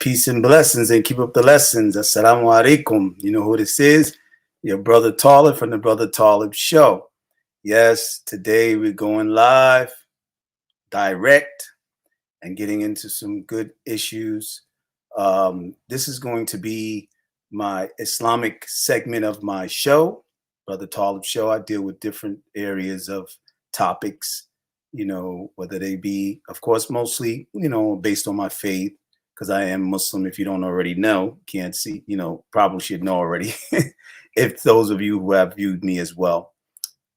peace and blessings, and keep up the lessons. Assalamu alaikum. You know who this is? Your brother Talib from the Brother Talib Show. Yes, today we're going live, direct, and getting into some good issues. This is going to be my Islamic segment of my show, Brother Talib Show. I deal with different areas of topics, whether they be, of course, mostly, based on my faith, because I am Muslim. If you don't already know, can't see, probably should know already. If those of you who have viewed me as well.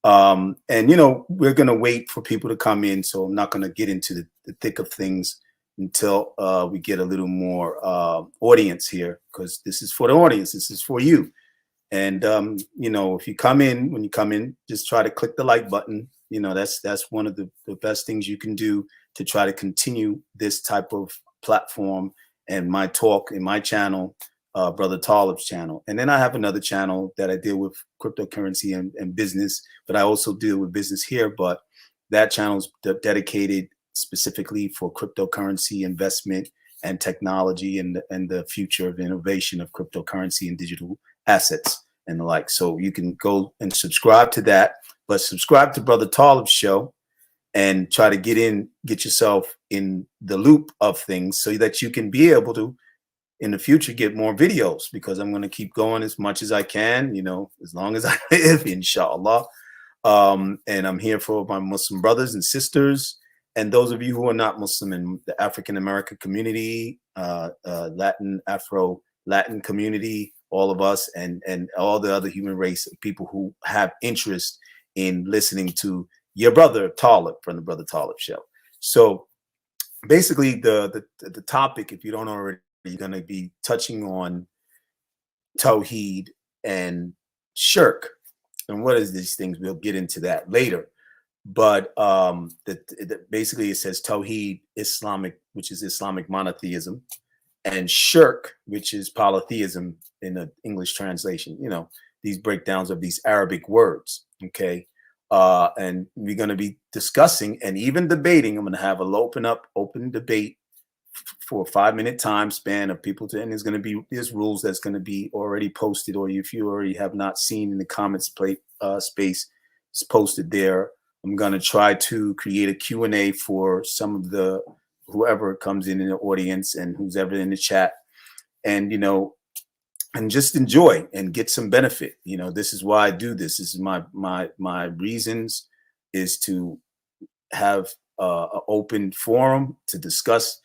And, we're going to wait for people to come in. So I'm not going to get into the thick of things until we get a little more audience here, because this is for the audience. This is for you. And, if you come in, when you come in, just try to click the like button. That's one of the best things you can do to try to continue this type of platform and my talk in my channel, Brother Talib's channel. And then I have another channel that I deal with cryptocurrency and business, but I also deal with business here. But that channel is dedicated specifically for cryptocurrency investment and technology and the future of innovation of cryptocurrency and digital assets and the like. So you can go and subscribe to that, but subscribe to Brother Talib's show and try to get yourself in the loop of things so that you can be able to, in the future, get more videos, because I'm going to keep going as much as I can, as long as I live, inshallah. And I'm here for my Muslim brothers and sisters, and those of you who are not Muslim in the African American community, Latin community, all of us, and all the other human race of people who have interest in listening to your brother Talib from the Brother Talib Show. So basically the topic, if you don't already, you're going to be touching on Tawheed and Shirk. And what is these things? We'll get into that later. But basically it says Tawheed, Islamic, which is Islamic monotheism, and Shirk, which is polytheism in the English translation. These breakdowns of these Arabic words. Okay. And we're going to be discussing and even debating. I'm going to have an open debate for a 5-minute time span of people and there's rules that's going to be already posted, or if you already have not seen in the comments space, it's posted there. I'm going to try to create a Q&A for some of whoever comes in the audience and who's ever in the chat, and and just enjoy and get some benefit. This is why I do this. This is my reasons, is to have an open forum to discuss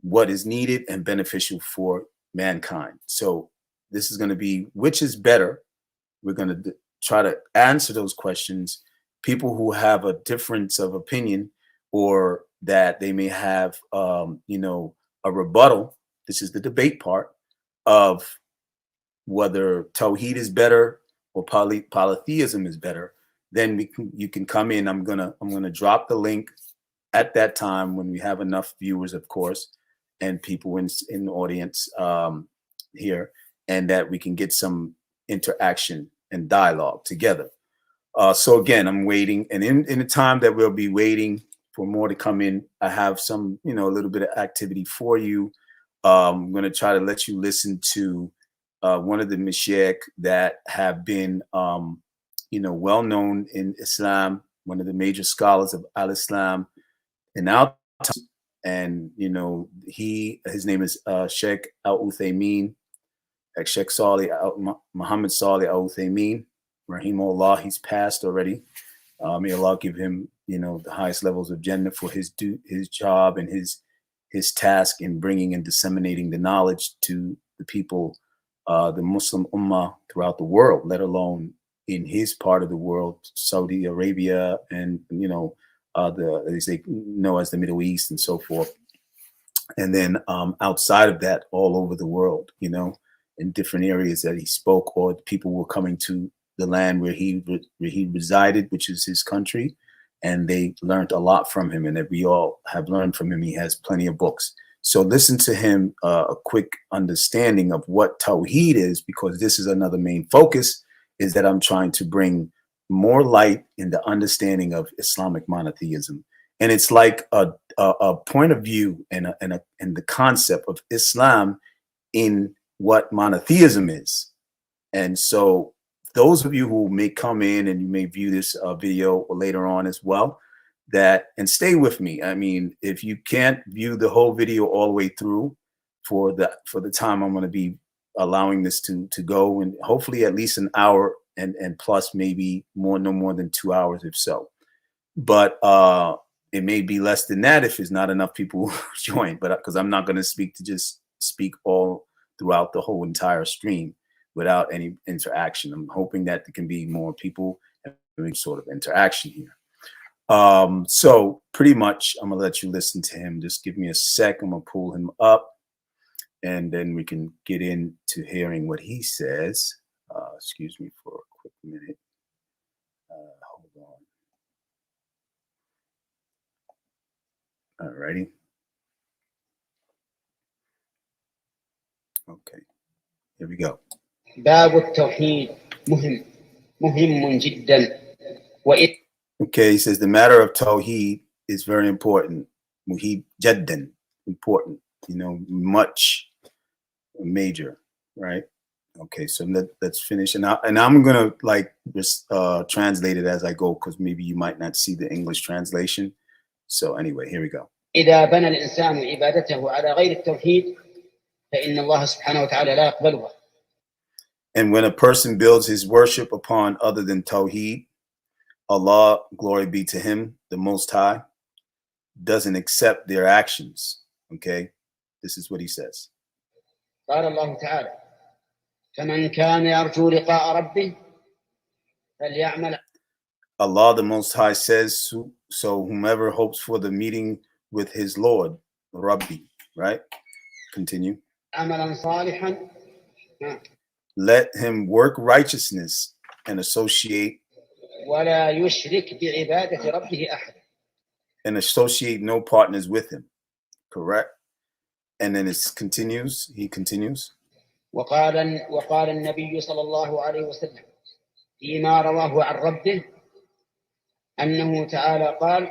what is needed and beneficial for mankind. So this is going to be, which is better? We're going to try to answer those questions. People who have a difference of opinion, or that they may have, a rebuttal. This is the debate part of whether Tawheed is better or polytheism is better. Then you can come in. I'm gonna drop the link at that time when we have enough viewers, of course, and people in the audience here, and that we can get some interaction and dialogue together. So again, I'm waiting, and in the time that we'll be waiting for more to come in, I have some, a little bit of activity for you. I'm going to try to let you listen to one of the Mashaykh that have been, well known in Islam, one of the major scholars of Al-Islam in our time. And, his name is Sheikh Al-Uthaymeen, Sheikh Muhammad Salih Al-Uthaymeen, Rahimahullah. He's passed already. May Allah give him, the highest levels of Jannah for his job and his task in bringing and disseminating the knowledge to the people, the Muslim Ummah throughout the world, let alone in his part of the world, Saudi Arabia, and as they know as the Middle East and so forth. And then outside of that, all over the world, in different areas that he spoke, or people were coming to the land where he resided, which is his country, and they learned a lot from him, and that we all have learned from him. He has plenty of books. So listen to him, a quick understanding of what Tawheed is, because this is another main focus, is that I'm trying to bring more light in the understanding of Islamic monotheism. And it's like a point of view and the concept of Islam in what monotheism is. And so those of you who may come in and you may view this video later on as well, that, and stay with me. I mean, if you can't view the whole video all the way through for the time I'm going to be allowing this to go, and hopefully at least an hour and plus, maybe more, no more than 2 hours if so. But it may be less than that if there's not enough people join. But because I'm not going to speak all throughout the whole entire stream without any interaction. I'm hoping that there can be more people and sort of interaction here. So pretty much, I'm gonna let you listen to him. Just give me a sec. I'm gonna pull him up, and then we can get into hearing what he says. Excuse me for a quick minute. Hold on. All righty. Okay. Here we go. باب التوحيد مهم جدا. Okay, he says the matter of Tawheed is very important. Muhib jaddan, important, much major, right? Okay, so let's finish. And I'm going to just translate it as I go, because maybe you might not see the English translation. So anyway, here we go. إذا بنى الإنسان عبادته على غير التوحيد فإن الله سبحانه وتعالى لا يقبلها. And when a person builds his worship upon other than Tawheed, Allah, glory be to him, the Most High, doesn't accept their actions. Okay, this is what he says. قال الله تعالى فمن كان يرجو لقاء ربه فليعمل. Allah, the Most High, says, so whomever hopes for the meeting with his Lord, Rabbi, right? Continue. عملا صالحا. Let him work righteousness and associate ولا يشرك بعبادة ربه أحد. And associate no partners with him. Correct? And then it continues. He continues. وقال النبي صلى الله عليه وسلم فيما رواه عن ربه أنه تعالى قال.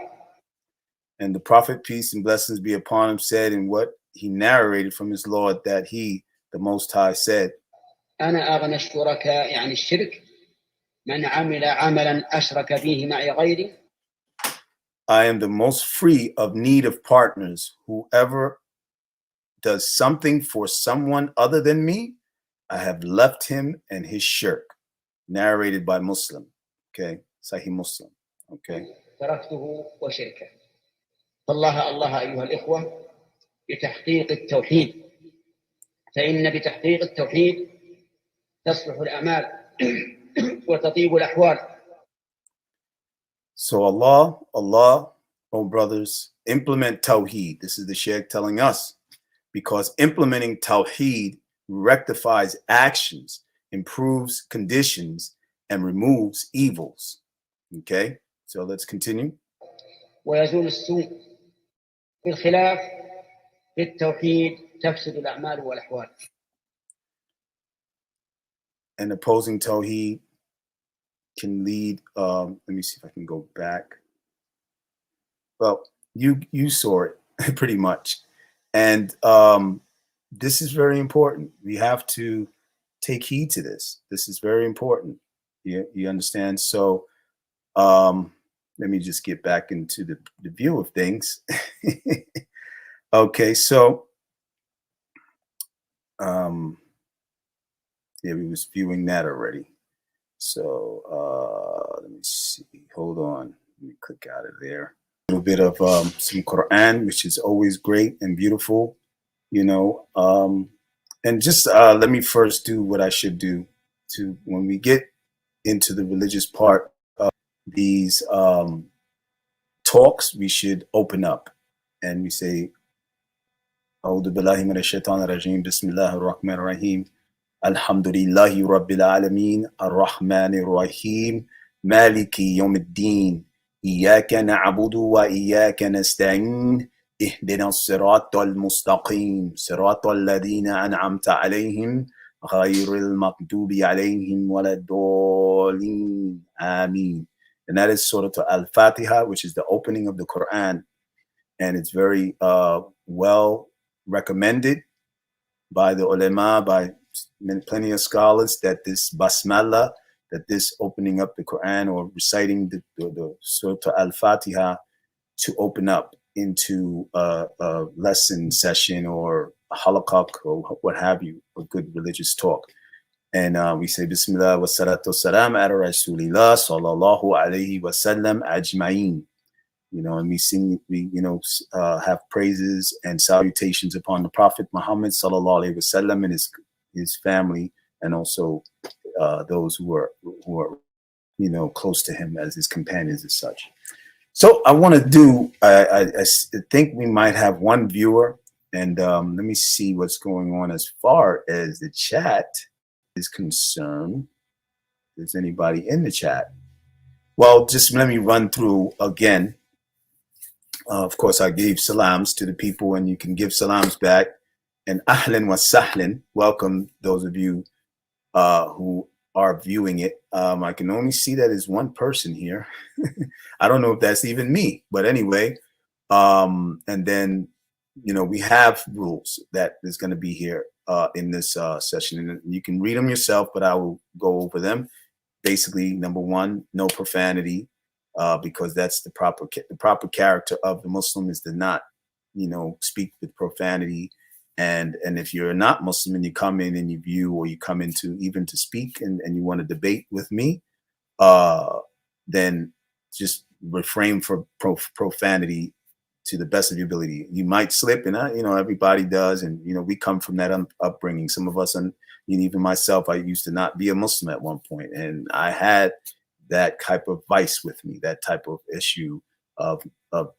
And the Prophet, peace and blessings be upon him, said in what he narrated from his Lord, that he, the Most High, said, أنا أغنى الشركاء عن الشرك من عمل عملا أشرك فيه معي غيري. I am the most free of need of partners. Whoever does something for someone other than me, I have left him and his shirk. Narrated by Muslim. Okay, Sahih Muslim. Okay. تركته وشركه. فالله أيها الإخوة بتحقيق التوحيد، فإن بتحقيق التوحيد تصلح الأعمال وتطيب الأحوال. So Allah, oh brothers, implement Tawheed. This is the Sheikh telling us, because implementing Tawheed rectifies actions, improves conditions, and removes evils. Okay, so let's continue. ويزول السوء بالخلاف بالتوحيد تفسد الأعمال والأحوال. And opposing Tawheed can lead, let me see if I can go back. Well, you saw it pretty much. And this is very important. We have to take heed to this. This is very important. You understand? So let me just get back into the view of things. Okay, so yeah, we was viewing that already. So let me see. Hold on. Let me click out of there. A little bit of some Quran, which is always great and beautiful, and just let me first do what I should do to when we get into the religious part of these talks. We should open up and we say, "A'udhu billahi minash shaitanir rajim. Bismillahir rahmanir rahim. Alhamdulillahi rabbil alamin. Ar-Rahmanir Rahim. Maliki yawmiddin. إياك نعبد وإياك نستعين اهدنا الصراط المستقيم صراط الذين أنعمت عليهم غير المغضوب عليهم ولا الضالين آمين." And that is Surah Al-Fatiha, which is the opening of the Quran. And it's very well recommended by the ulama, by plenty of scholars, that this basmala, that this opening up the Quran or reciting the Surah Al-Fatiha to open up into a lesson session or a halaqah or what have you, a good religious talk. And we say Bismillah wa salatu salam ala Rasulillah sallallahu alayhi wa sallam ajma'in. And we sing, have praises and salutations upon the Prophet Muhammad sallallahu alaihi wasallam and his family, and also those who are close to him as his companions as such. So I want to do. I think we might have one viewer, and let me see what's going on as far as the chat is concerned. Is anybody in the chat? Well, just let me run through again. Of course, I gave salams to the people, and you can give salams back. And ahlan wa sahlan, welcome those of you who are viewing it. I can only see that there's one person here. I don't know if that's even me, but anyway. And then, we have rules that is going to be here in this session, and you can read them yourself, but I will go over them. Basically, number one, no profanity. Because that's the proper character of the Muslim, is to not, speak with profanity. And if you're not Muslim and you come in and you view, or you come into even to speak and you want to debate with me, then just refrain from profanity to the best of your ability. You might slip, and everybody does, and we come from that upbringing. Some of us, and even myself, I used to not be a Muslim at one point, and I had that type of vice with me, that type of issue of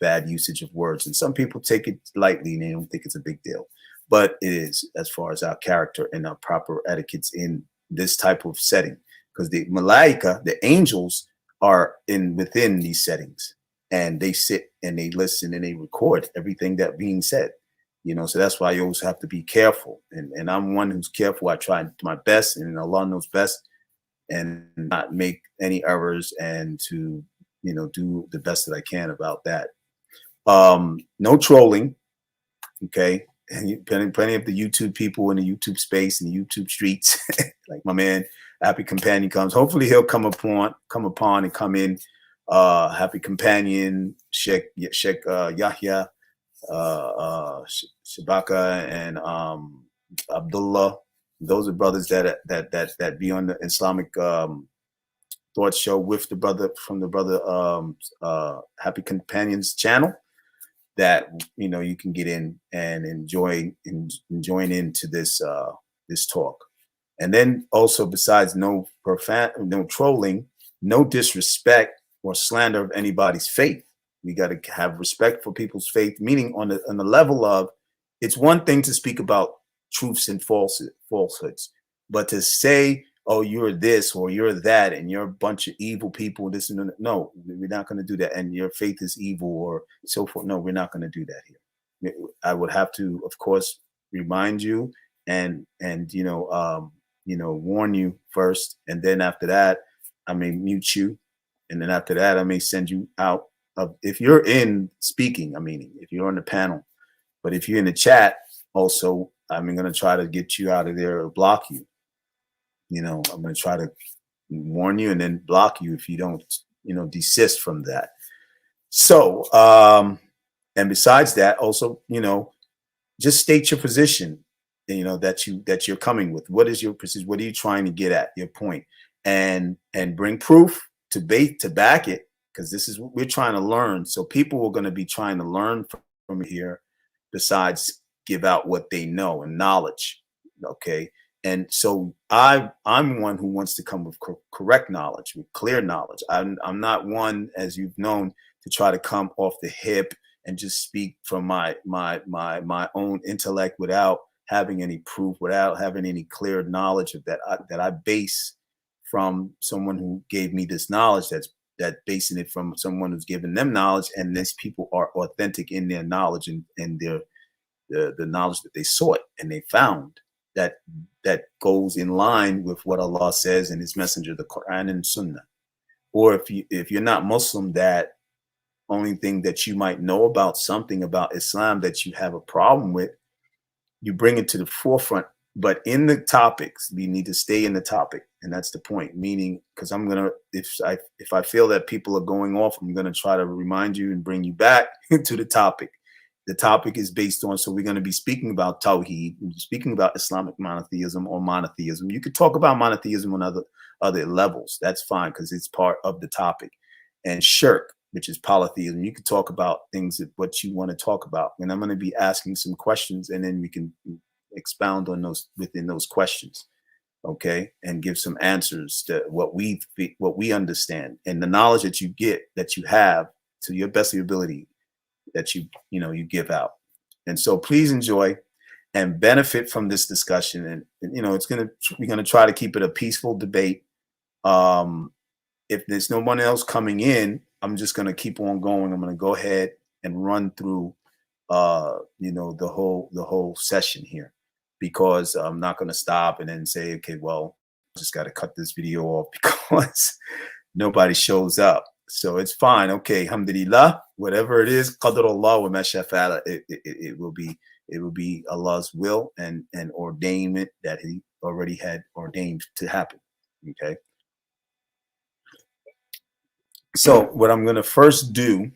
bad usage of words. And some people take it lightly and they don't think it's a big deal, but it is, as far as our character and our proper etiquettes in this type of setting. Because the malaika, the angels, are within these settings, and they sit and they listen and they record everything that being said. So that's why you always have to be careful. And I'm one who's careful. I try my best, and Allah knows best, and not make any errors, and to do the best that I can about that. No trolling, okay? And plenty of the YouTube people in the YouTube space and the YouTube streets, like my man Happy Companion comes. Hopefully he'll come upon and come in. Happy Companion, Sheikh Yahya, Shabaka, and Abdullah. Those are brothers that be on the Islamic Thought Show with the brother Happy Companions channel, that you can get in and join into this this talk. And then also, besides no trolling, no disrespect or slander of anybody's faith. We got to have respect for people's faith, meaning on the level of, it's one thing to speak about truths and falsehoods, but to say, oh, you're this or you're that, and you're a bunch of evil people, this and that. No, we're not going to do that. And your faith is evil or so forth. No, we're not going to do that here. I would have to, of course, remind you and warn you first, and then after that, I may mute you, and then after that, I may send you out. If you're in speaking, if you're on the panel, but if you're in the chat, also, I'm going to try to get you out of there or block you. I'm going to try to warn you and then block you if you don't, desist from that. So, and besides that, also, just state your position, that you're coming with. What is your position? What are you trying to get at? Your point, and bring proof to back it, because this is what we're trying to learn. So people are going to be trying to learn from here, besides give out what they know and knowledge. Okay. And so I'm one who wants to come with correct knowledge, with clear knowledge. I'm not one, as you've known, to try to come off the hip and just speak from my own intellect without having any proof, without having any clear knowledge of that I base from someone who gave me this knowledge. That basing it from someone who's given them knowledge, and these people are authentic in their knowledge and their the knowledge that they sought and they found that goes in line with what Allah says in His Messenger, the Quran and Sunnah. Or if you're not Muslim, that only thing that you might know about something about Islam that you have a problem with, you bring it to the forefront. But in the topics, we need to stay in the topic, and that's the point. Meaning, because I'm gonna, if I feel that people are going off, I'm gonna try to remind you and bring you back to the topic. The topic is based on, so we're going to be speaking about Tawheed, we're speaking about Islamic monotheism or monotheism. You could talk about monotheism on other levels. That's fine because it's part of the topic. And shirk, which is polytheism. You could talk about things that what you want to talk about. And I'm going to be asking some questions, and then we can expound on those within those questions, okay, and give some answers to what we understand and the knowledge that you get, that you have, to your best of your ability, that you give out. And so please enjoy and benefit from this discussion. And we're gonna try to keep it a peaceful debate. If there's no one else coming in, I'm just gonna keep on going. I'm gonna go ahead and run through the whole session here, because I'm not gonna stop and then say, okay, well, I just gotta cut this video off because nobody shows up. So it's fine. Okay, alhamdulillah, whatever it is, qadarullah wa ma shafa'ala, it will be Allah's will and ordainment that he already had ordained to happen. Okay. So what I'm going to first do,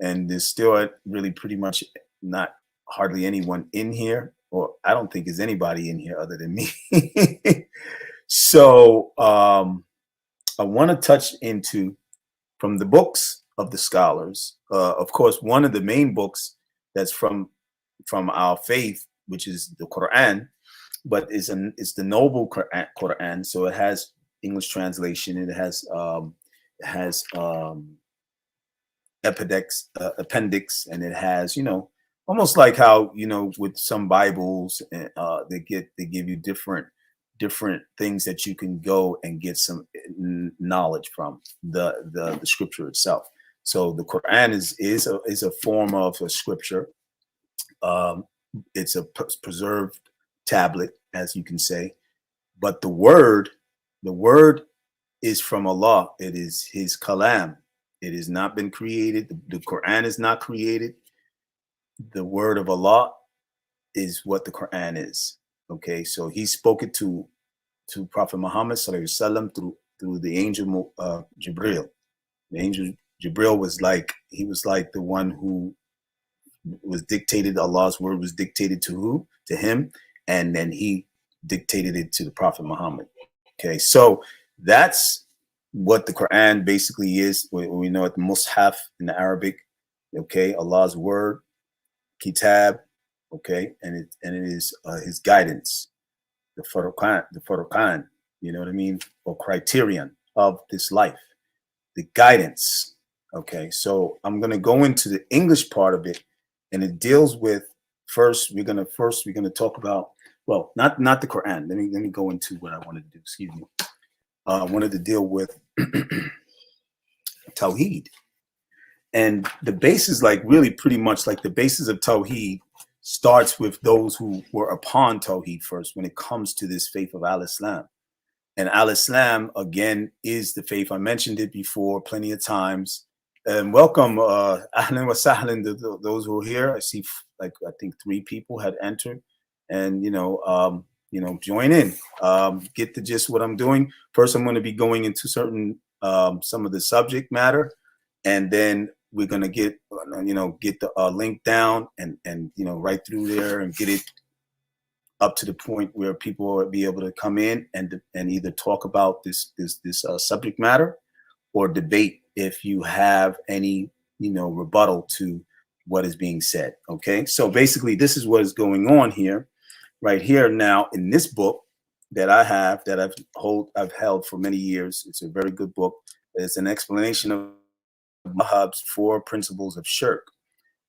and there's still really pretty much not hardly anyone in here, or I don't think there's anybody in here other than me. So I want to touch into from the books of the scholars. Of course, one of the main books that's from our faith, which is the Quran, but it's the noble Quran. So it has English translation. It has appendix, and it has, almost like how, with some Bibles, they give you different things that you can go and get some knowledge from the scripture itself. So the Quran is a form of a scripture. It's a preserved tablet, as you can say, but the word is from Allah. It is His kalam. It has not been created. The Quran is not created. The word of Allah is what the Quran is. Okay, so He spoke it to Prophet Muhammad sallallahu alaihi wasallam through the angel Jibril. The angel Jibril was like the one who was dictated. Allah's word was dictated to who? To him, and then he dictated it to the Prophet Muhammad. Okay, so that's what the Quran basically is. We know it, the Mus'haf in the Arabic. Okay, Allah's word, Kitab. Okay, and it is His guidance, the Furqan, you know what I mean, or criterion of this life, the guidance. Okay, so I'm going to go into the English part of it, and it deals with we're going to talk about, well, not the Quran. Let me go into what I wanted to do. Excuse me. I wanted to deal with Tawheed, and the basis, like really pretty much like the basis of Tawheed starts with those who were upon Tawheed first when it comes to this faith of Al-Islam. And Al-Islam, again, is the faith. I mentioned it before plenty of times. And welcome, ahlan wa sahlan, those who are here. I see, I think 3 people had entered. And, join in. Get the gist of what I'm doing. First, I'm going to be going into some of the subject matter. And then we're going to get the link down and right through there and get it up to the point where people will be able to come in and either talk about this subject matter or debate if you have any rebuttal to what is being said. Okay, so basically this is what is going on here, right here now in this book that I have, that I've held for many years. It's a very good book. It's an explanation of Wahab's 4 principles of shirk,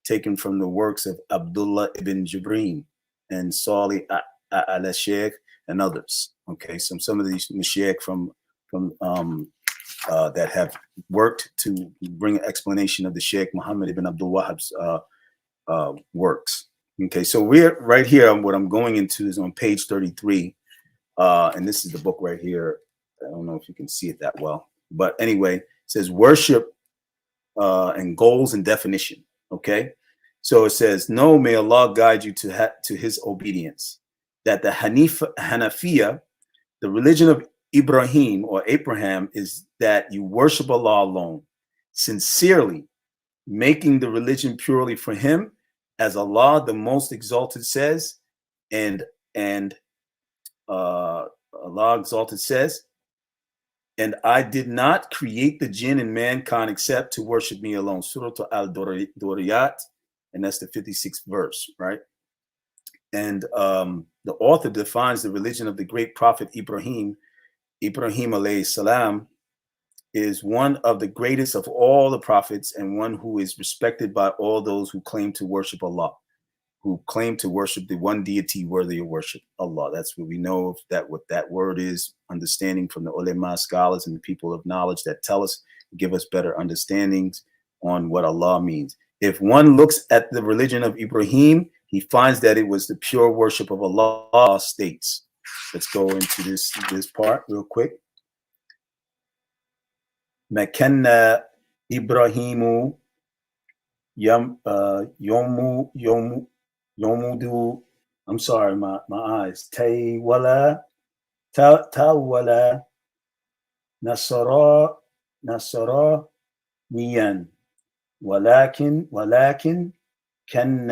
taken from the works of Abdullah ibn Jibreen and Salih al-Sheikh and others. Okay, some of these Mashaykh from that have worked to bring an explanation of the Sheikh Muhammad ibn Abdul Wahhab's works. Okay, so we're right here. What I'm going into is on page 33, and this is the book right here. I don't know if you can see it that well, but anyway, it says worship and goals and definition. Okay, So it says, no, may Allah guide you to his obedience. That the Hanafiya, the religion of Ibrahim or Abraham, is that you worship Allah alone, sincerely, making the religion purely for him, as Allah the Most Exalted says, and and Allah Exalted says, and I did not create the jinn and mankind except to worship me alone. Surah Al-Duriyat, and that's the 56th verse, right? And the author defines the religion of the great prophet Ibrahim. Ibrahim alayhi salam is one of the greatest of all the prophets and one who is respected by all those who claim to worship Allah, who claim to worship the one deity worthy of worship, Allah. That's what we know of that, what that word is, understanding from the ulama scholars and the people of knowledge that tell us, give us better understandings on what Allah means. If one looks at the religion of Ibrahim, he finds that it was the pure worship of Allah states. Let's go into this part real quick. Makanna Ibrahimu yomudu. I'm sorry, my eyes. Tawala nasara nasara niyan. Walakin kan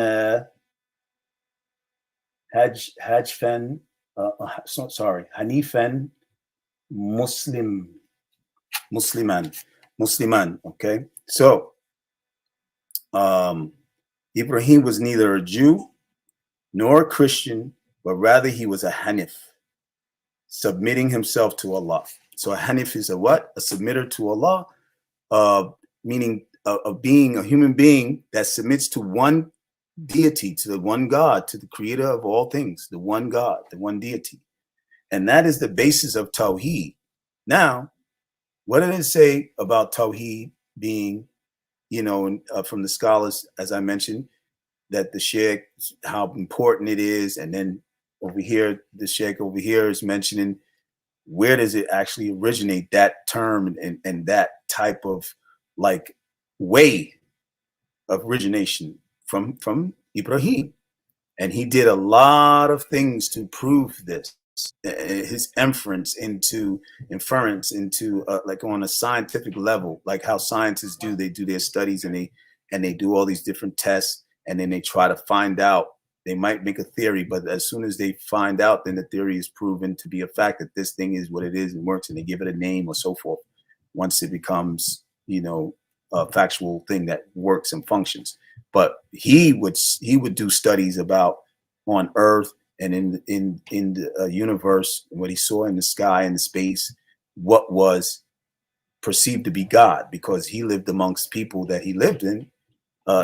hajfan sorry, hanifan musliman. Okay, so Ibrahim was neither a Jew nor a Christian, but rather he was a Hanif, submitting himself to Allah. So a Hanif is a what? A submitter to Allah, meaning of being a human being that submits to one deity, to the one God, to the creator of all things, the one God, the one deity. And that is the basis of Tawheed. Now, what did it say about Tawheed being, from the scholars, as I mentioned, that the sheikh, how important it is. And then over here, the sheikh over here is mentioning where does it actually originate, that term and that type of like way of origination from Ibrahim. And he did a lot of things to prove this. His inference into like on a scientific level, like how scientists do, they do their studies and they do all these different tests, and then they try to find out. They might make a theory, but as soon as they find out, then the theory is proven to be a fact that this thing is what it is and works, and they give it a name or so forth. Once it becomes, a factual thing that works and functions. But he would do studies about on Earth and in the universe, what he saw in the sky and the space, what was perceived to be God, because he lived amongst people that he lived in,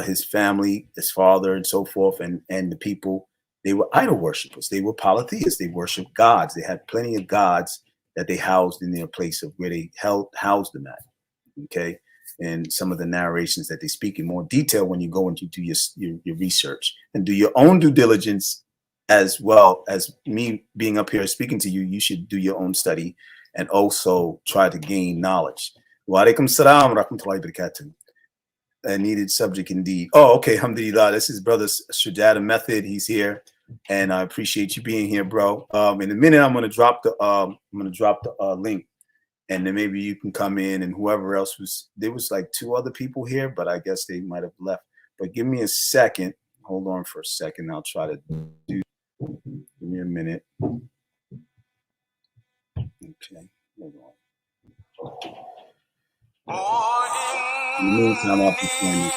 his family, his father, and so forth, and the people. They were idol worshippers. They were polytheists. They worshiped gods. They had plenty of gods that they housed in their place of where they housed them at. Okay, and some of the narrations that they speak in more detail when you go into do your research and do your own due diligence, as well as me being up here speaking to you. You should do your own study and also try to gain knowledge. Wa alaikum salam wa rahmatullahi wa barakatuh. A needed subject indeed. Oh, okay, alhamdulillah. This is brother Shujada Method. He's here, and I appreciate you being here, bro. In a minute, I'm gonna drop the link, and then maybe you can come in, and whoever else was there was like two other people here, but I guess they might have left. But give me a second. Hold on for a second. I'll try to do. Give me a minute. Okay, hold on. In the meantime, I'll be playing this.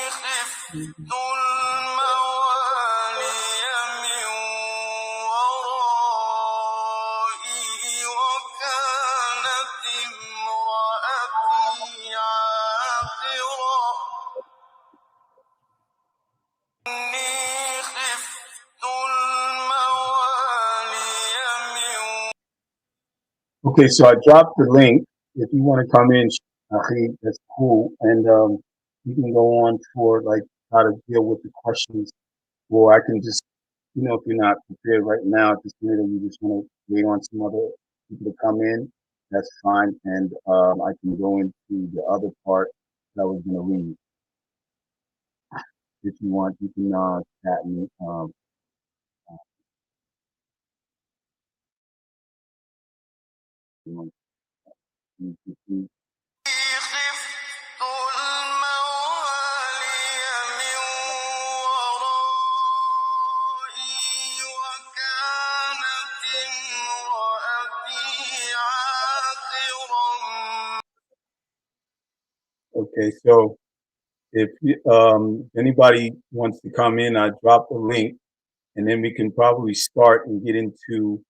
Okay, so I dropped the link. If you want to come in, that's cool. And you can go on for like how to deal with the questions. Or I can just, if you're not prepared right now at this minute, and you just want to wait on some other people to come in, that's fine. And I can go into the other part that I was going to read. if you want, you can chat me. You know, you- خفت الموالي من ورائي وكانت امرأتي عاقرا. Okay, so if anybody wants to come in, I drop the link, and then we can probably start and get into,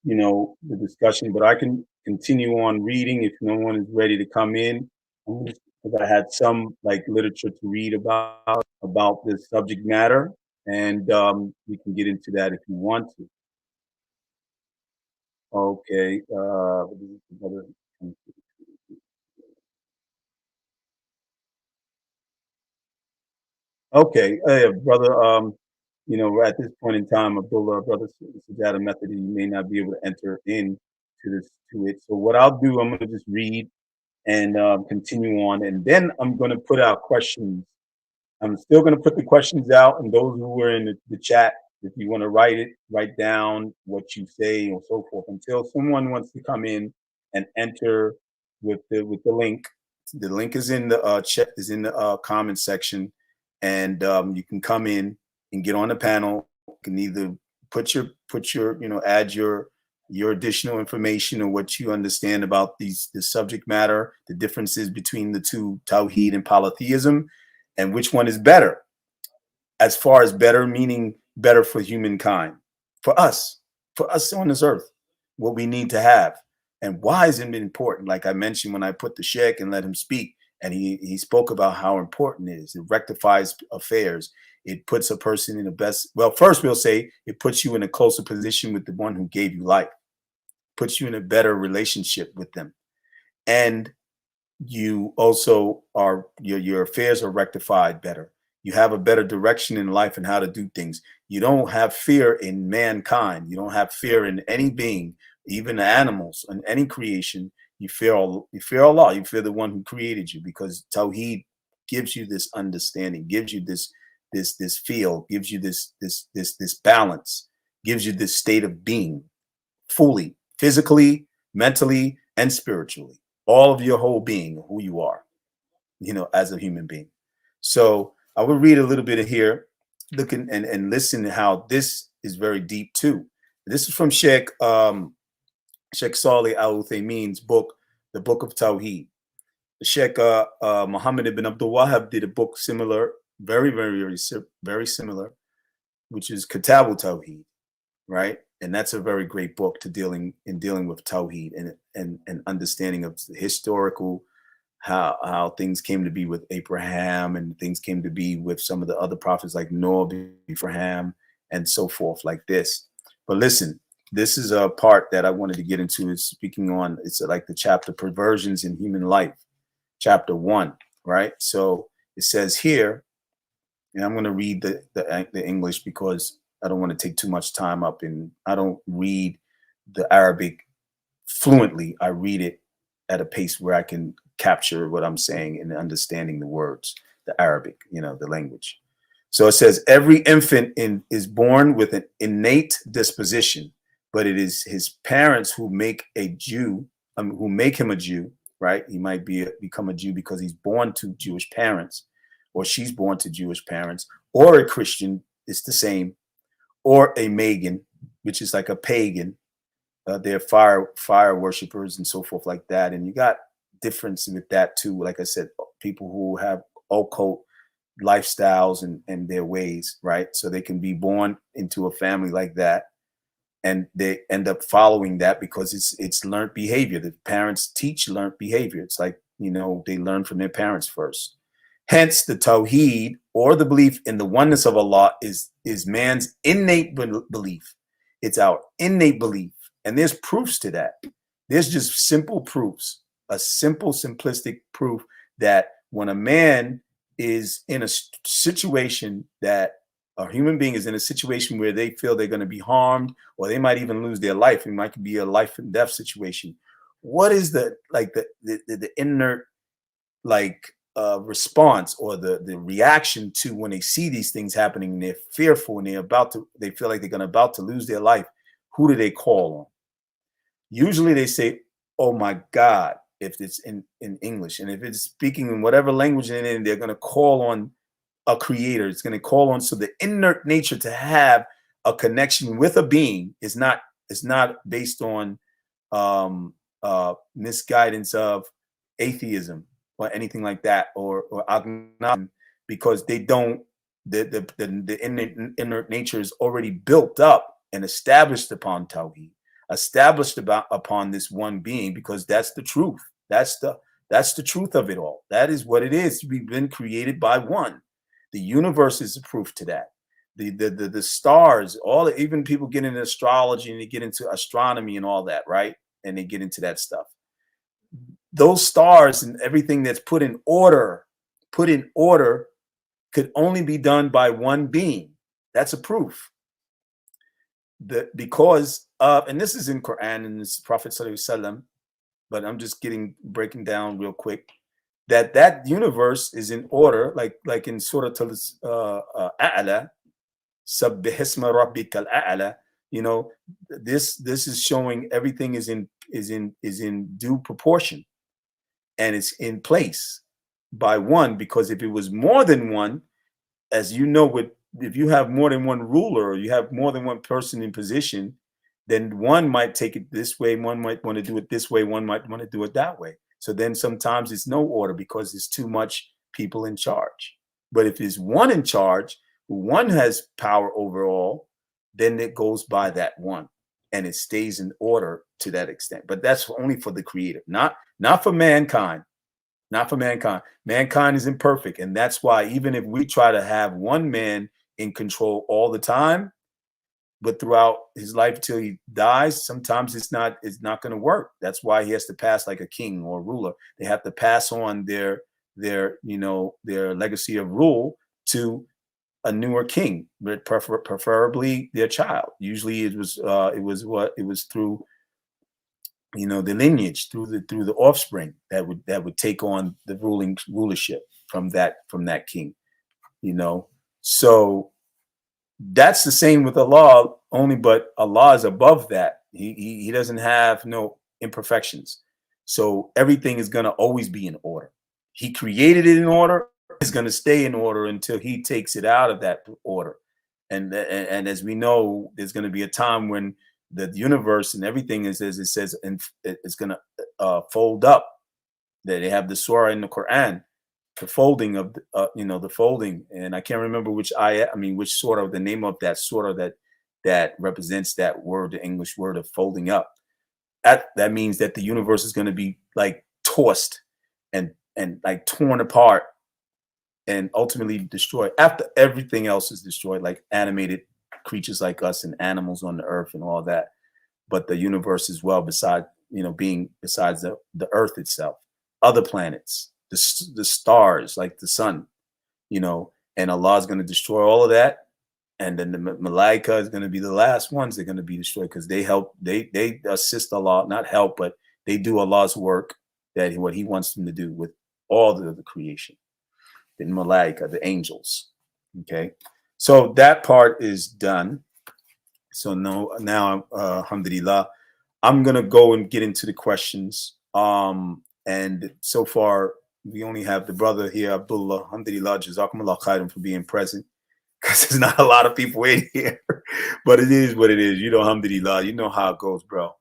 the discussion. But I can continue on reading if no one is ready to come in, because I had some like literature to read about this subject matter, and we can get into that if you want to. Okay. Okay, hey, brother. At this point in time, Abdullah, brother Sajada Method, you may not be able to enter in to it. So what I'll do, I'm going to just read and continue on, and then I'm going to put out questions. I'm still going to put the questions out, and those who were in the chat, if you want to write down what you say or so forth, until someone wants to come in and enter with the link. The link is in the chat, is in the comment section, and you can come in and get on the panel. You can either put your add your additional information or what you understand about the subject matter, the differences between the two, Tawheed and polytheism, and which one is better, as far as better meaning better for humankind, for us on this earth, what we need to have. And why is it important? Like I mentioned, when I put the sheikh and let him speak, and he spoke about how important it is. It rectifies affairs. It puts a person in the best. Well, first we'll say it puts you in a closer position with the one who gave you life, puts you in a better relationship with them, and you also are your affairs are rectified better. You have a better direction in life and how to do things. You don't have fear in mankind. You don't have fear in any being, even the animals and any creation. You fear Allah. You fear the one who created you, because Tawheed gives you this understanding, gives you this feel, gives you this balance, gives you this state of being fully, physically, mentally, and spiritually. All of your whole being, who you are, as a human being. So I will read a little bit of here, looking and listen to how this is very deep too. This is from Sheikh Saleh Al Uthaymeen's book, The Book of Tawheed. Sheikh Muhammad ibn Abdul Wahhab did a book similar, very, very, very, very similar, which is Kitabu Tawheed, right? And that's a very great book to dealing with Tawheed and understanding of the historical, how things came to be with Abraham, and things came to be with some of the other prophets like Noah, Abraham, and so forth, like this. But listen, this is a part that I wanted to get into, is speaking on, it's like the chapter Perversions in Human Life, chapter 1, right? So it says here, and I'm going to read the English because I don't want to take too much time up, and I don't read the Arabic fluently. I read it at a pace where I can capture what I'm saying and understanding the words, the Arabic, the language. So it says, every infant is born with an innate disposition, but it is his parents who make who make him a Jew, right? He might become a Jew because he's born to Jewish parents, or she's born to Jewish parents, or a Christian, it's the same, or a Magan, which is like a pagan. They're fire worshipers and so forth like that. And you got difference with that too. Like I said, people who have occult lifestyles and their ways, right? So they can be born into a family like that, and they end up following that because it's learned behavior. The parents teach learned behavior. It's like, they learn from their parents first. Hence, the Tawheed, or the belief in the oneness of Allah, is man's innate belief. It's our innate belief. And there's proofs to that. There's just simple proofs, a simple, simplistic proof that when a man is in a situation, that a human being is in a situation where they feel they're going to be harmed, or they might even lose their life, it might be a life and death situation. What is the inert, like, response or the reaction to when they see these things happening and they're fearful and they feel like they're about to lose their life, who do they call on? Usually they say, "Oh my God," if it's in English, and if it's speaking in whatever language they're going to call on a creator. It's going to call on, so the inert nature to have a connection with a being is not based on misguidance of atheism or anything like that, or agnosticism, because they don't, the inert nature is already built up and established upon Tawheed, established upon this one being, because that's the truth. That's the truth of it all. That is what it is. We've been created by one. The universe is a proof to that. The stars, even people get into astrology and they get into astronomy and all that, right? And they get into that stuff. Those stars and everything that's put in order could only be done by one being. That's a proof. Because of, and this is in Quran and this Prophet Sallallahu Alaihi Wasallam, but I'm just breaking down real quick, that universe is in order, like in Surah Al-A'la, Sabbih isma rabbikal a'la. This is showing everything is in due proportion, and it's in place by one. Because if it was more than one, as you know, if you have more than one ruler, or you have more than one person in position, then one might take it this way, one might want to do it this way, one might want to do it that way. So then sometimes it's no order because there's too much people in charge. But if there's one in charge, one has power over all, then it goes by that one, and it stays in order to that extent. But that's only for the creator, not for mankind. Not for mankind. Mankind is imperfect, and that's why even if we try to have one man in control all the time, but throughout his life till he dies, sometimes it's not going to work. That's why he has to pass like a king or a ruler. They have to pass on their legacy of rule to a newer king, but preferably their child. Usually it was through the lineage, through the offspring that would take on the rulership from that king. So that's the same with Allah, only but Allah is above that. He doesn't have no imperfections. So everything is going to always be in order. He created it in order. It's going to stay in order until he takes it out of that order. And as we know, there's going to be a time when the universe and everything is, as it says, and it's going to fold up. That they have the surah in the Quran, the folding of the folding, and I can't remember which surah, the name of that surah that represents that word, the English word of folding up. That means that the universe is going to be like tossed and like torn apart and ultimately destroyed after everything else is destroyed, like animated creatures like us and animals on the earth and all that. But the universe as well, besides the earth itself, other planets, the stars, like the sun, and Allah is going to destroy all of that. And then the Malaika is going to be the last ones that are going to be destroyed, because they assist Allah, not help, but they do Allah's work, what he wants them to do with all the creation. The Malaika, the angels. Okay. So that part is done. So now, alhamdulillah, I'm going to go and get into the questions. And so far, we only have the brother here, Abdullah. Alhamdulillah, jazakumullah khairan for being present, because there's not a lot of people in here. But it is what it is. Alhamdulillah, you know how it goes, bro.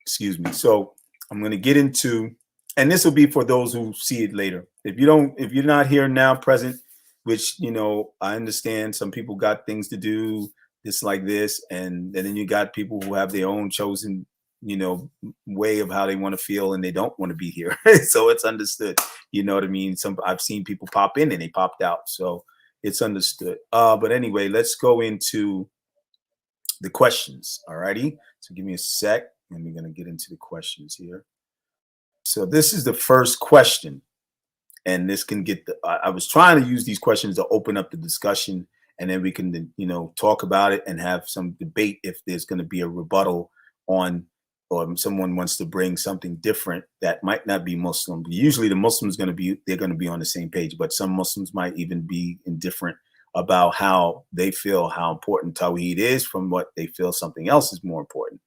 Excuse me. So I'm going to get into, and this will be for those who see it later. If you're not here now present, which, I understand some people got things to do, just like this. And then you got people who have their own chosen, way of how they want to feel, and they don't want to be here. So it's understood. You know what I mean? I've seen people pop in and they popped out. So it's understood. But anyway, let's go into the questions. All righty. So give me a sec, and we're going to get into the questions here. So this is the first question. And this can get I was trying to use these questions to open up the discussion, and then we can, talk about it and have some debate if there's going to be a rebuttal on or someone wants to bring something different that might not be Muslim. Usually the Muslims they're going to be on the same page, but some Muslims might even be indifferent about how they feel how important Tawheed is from what they feel something else is more important.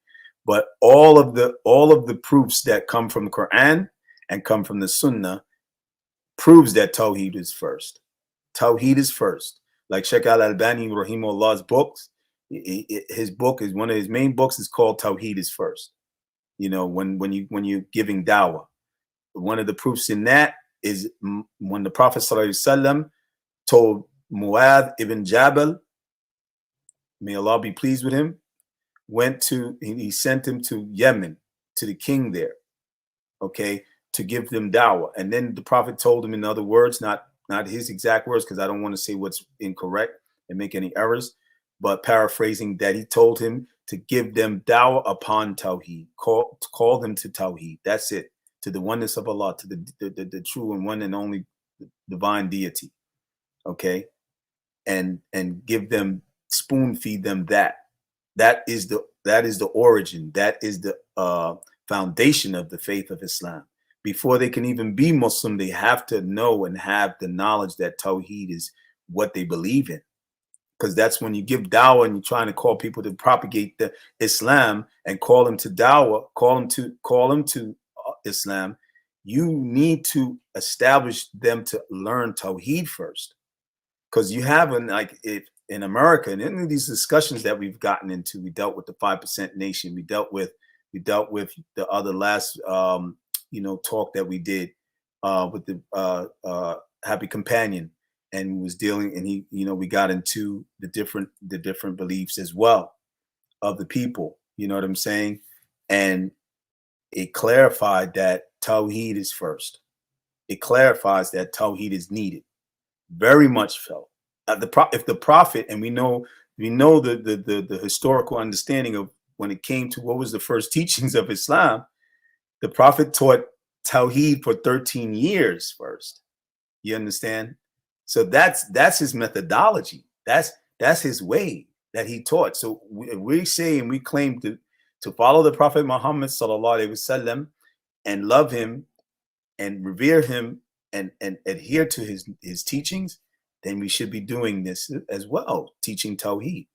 But all of the proofs that come from the Quran and come from the Sunnah proves that Tawheed is first. Tawheed is first. Like Sheikh Al-Albani, Rahimullah's books, his book is one of his main books is called Tawheed is first. You know, when you're giving dawah, one of the proofs in that is when the Prophet ﷺ told Mu'adh ibn Jabal, may Allah be pleased with him, he sent him to Yemen, to the king there, okay, to give them dawah. And then the Prophet told him, in other words, not his exact words, because I don't want to say what's incorrect and make any errors, but paraphrasing, that he told him to give them dawah upon Tawheed, call them to Tawheed. That's it, to the oneness of Allah, to the true and one and only divine deity, okay, and give them, spoon feed them that. That is the origin. That is the foundation of the faith of Islam. Before they can even be Muslim, they have to know and have the knowledge that Tawheed is what they believe in. Because that's when you give dawah and you're trying to call people to propagate the Islam and call them to dawah, call them to Islam. You need to establish them to learn Tawheed first. Because you haven't, like, if in America, and in these discussions that we've gotten into, we dealt with the 5% nation, we dealt with the other last talk that we did with the Happy Companion, and was dealing, and we got into the different beliefs as well of the people, you know what I'm saying? And it clarified that Tawheed is first. It clarifies that Tawheed is needed, very much felt. If the Prophet, and we know the historical understanding of when it came to what was the first teachings of Islam, the Prophet taught Tawheed for 13 years first. You understand? So that's his methodology. That's his way that he taught. So we say and we claim to follow the Prophet Muhammad sallallahu alaihi wasallam and love him and revere him and adhere to his teachings, then we should be doing this as well, teaching Tawheed.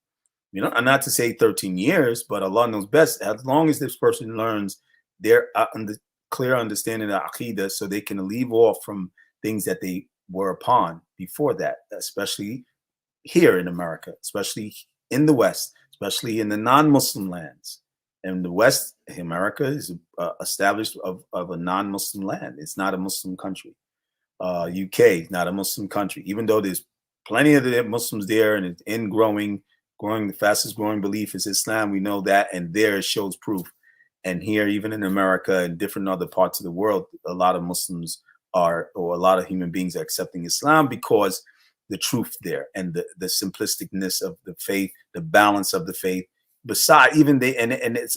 And not to say 13 years, but Allah knows best. As long as this person learns their clear understanding of Aqidah, so they can leave off from things that they were upon before that, especially here in America, especially in the West, especially in the non-Muslim lands. And the West, America is established of a non-Muslim land. It's not a Muslim country. UK is not a Muslim country, even though there's plenty of the Muslims there, and it's growing. The fastest growing belief is Islam. We know that, and there it shows proof. And here, even in America and different other parts of the world, a lot of Muslims or a lot of human beings are accepting Islam because the truth there and the simplisticness of the faith, the balance of the faith. Besides, even they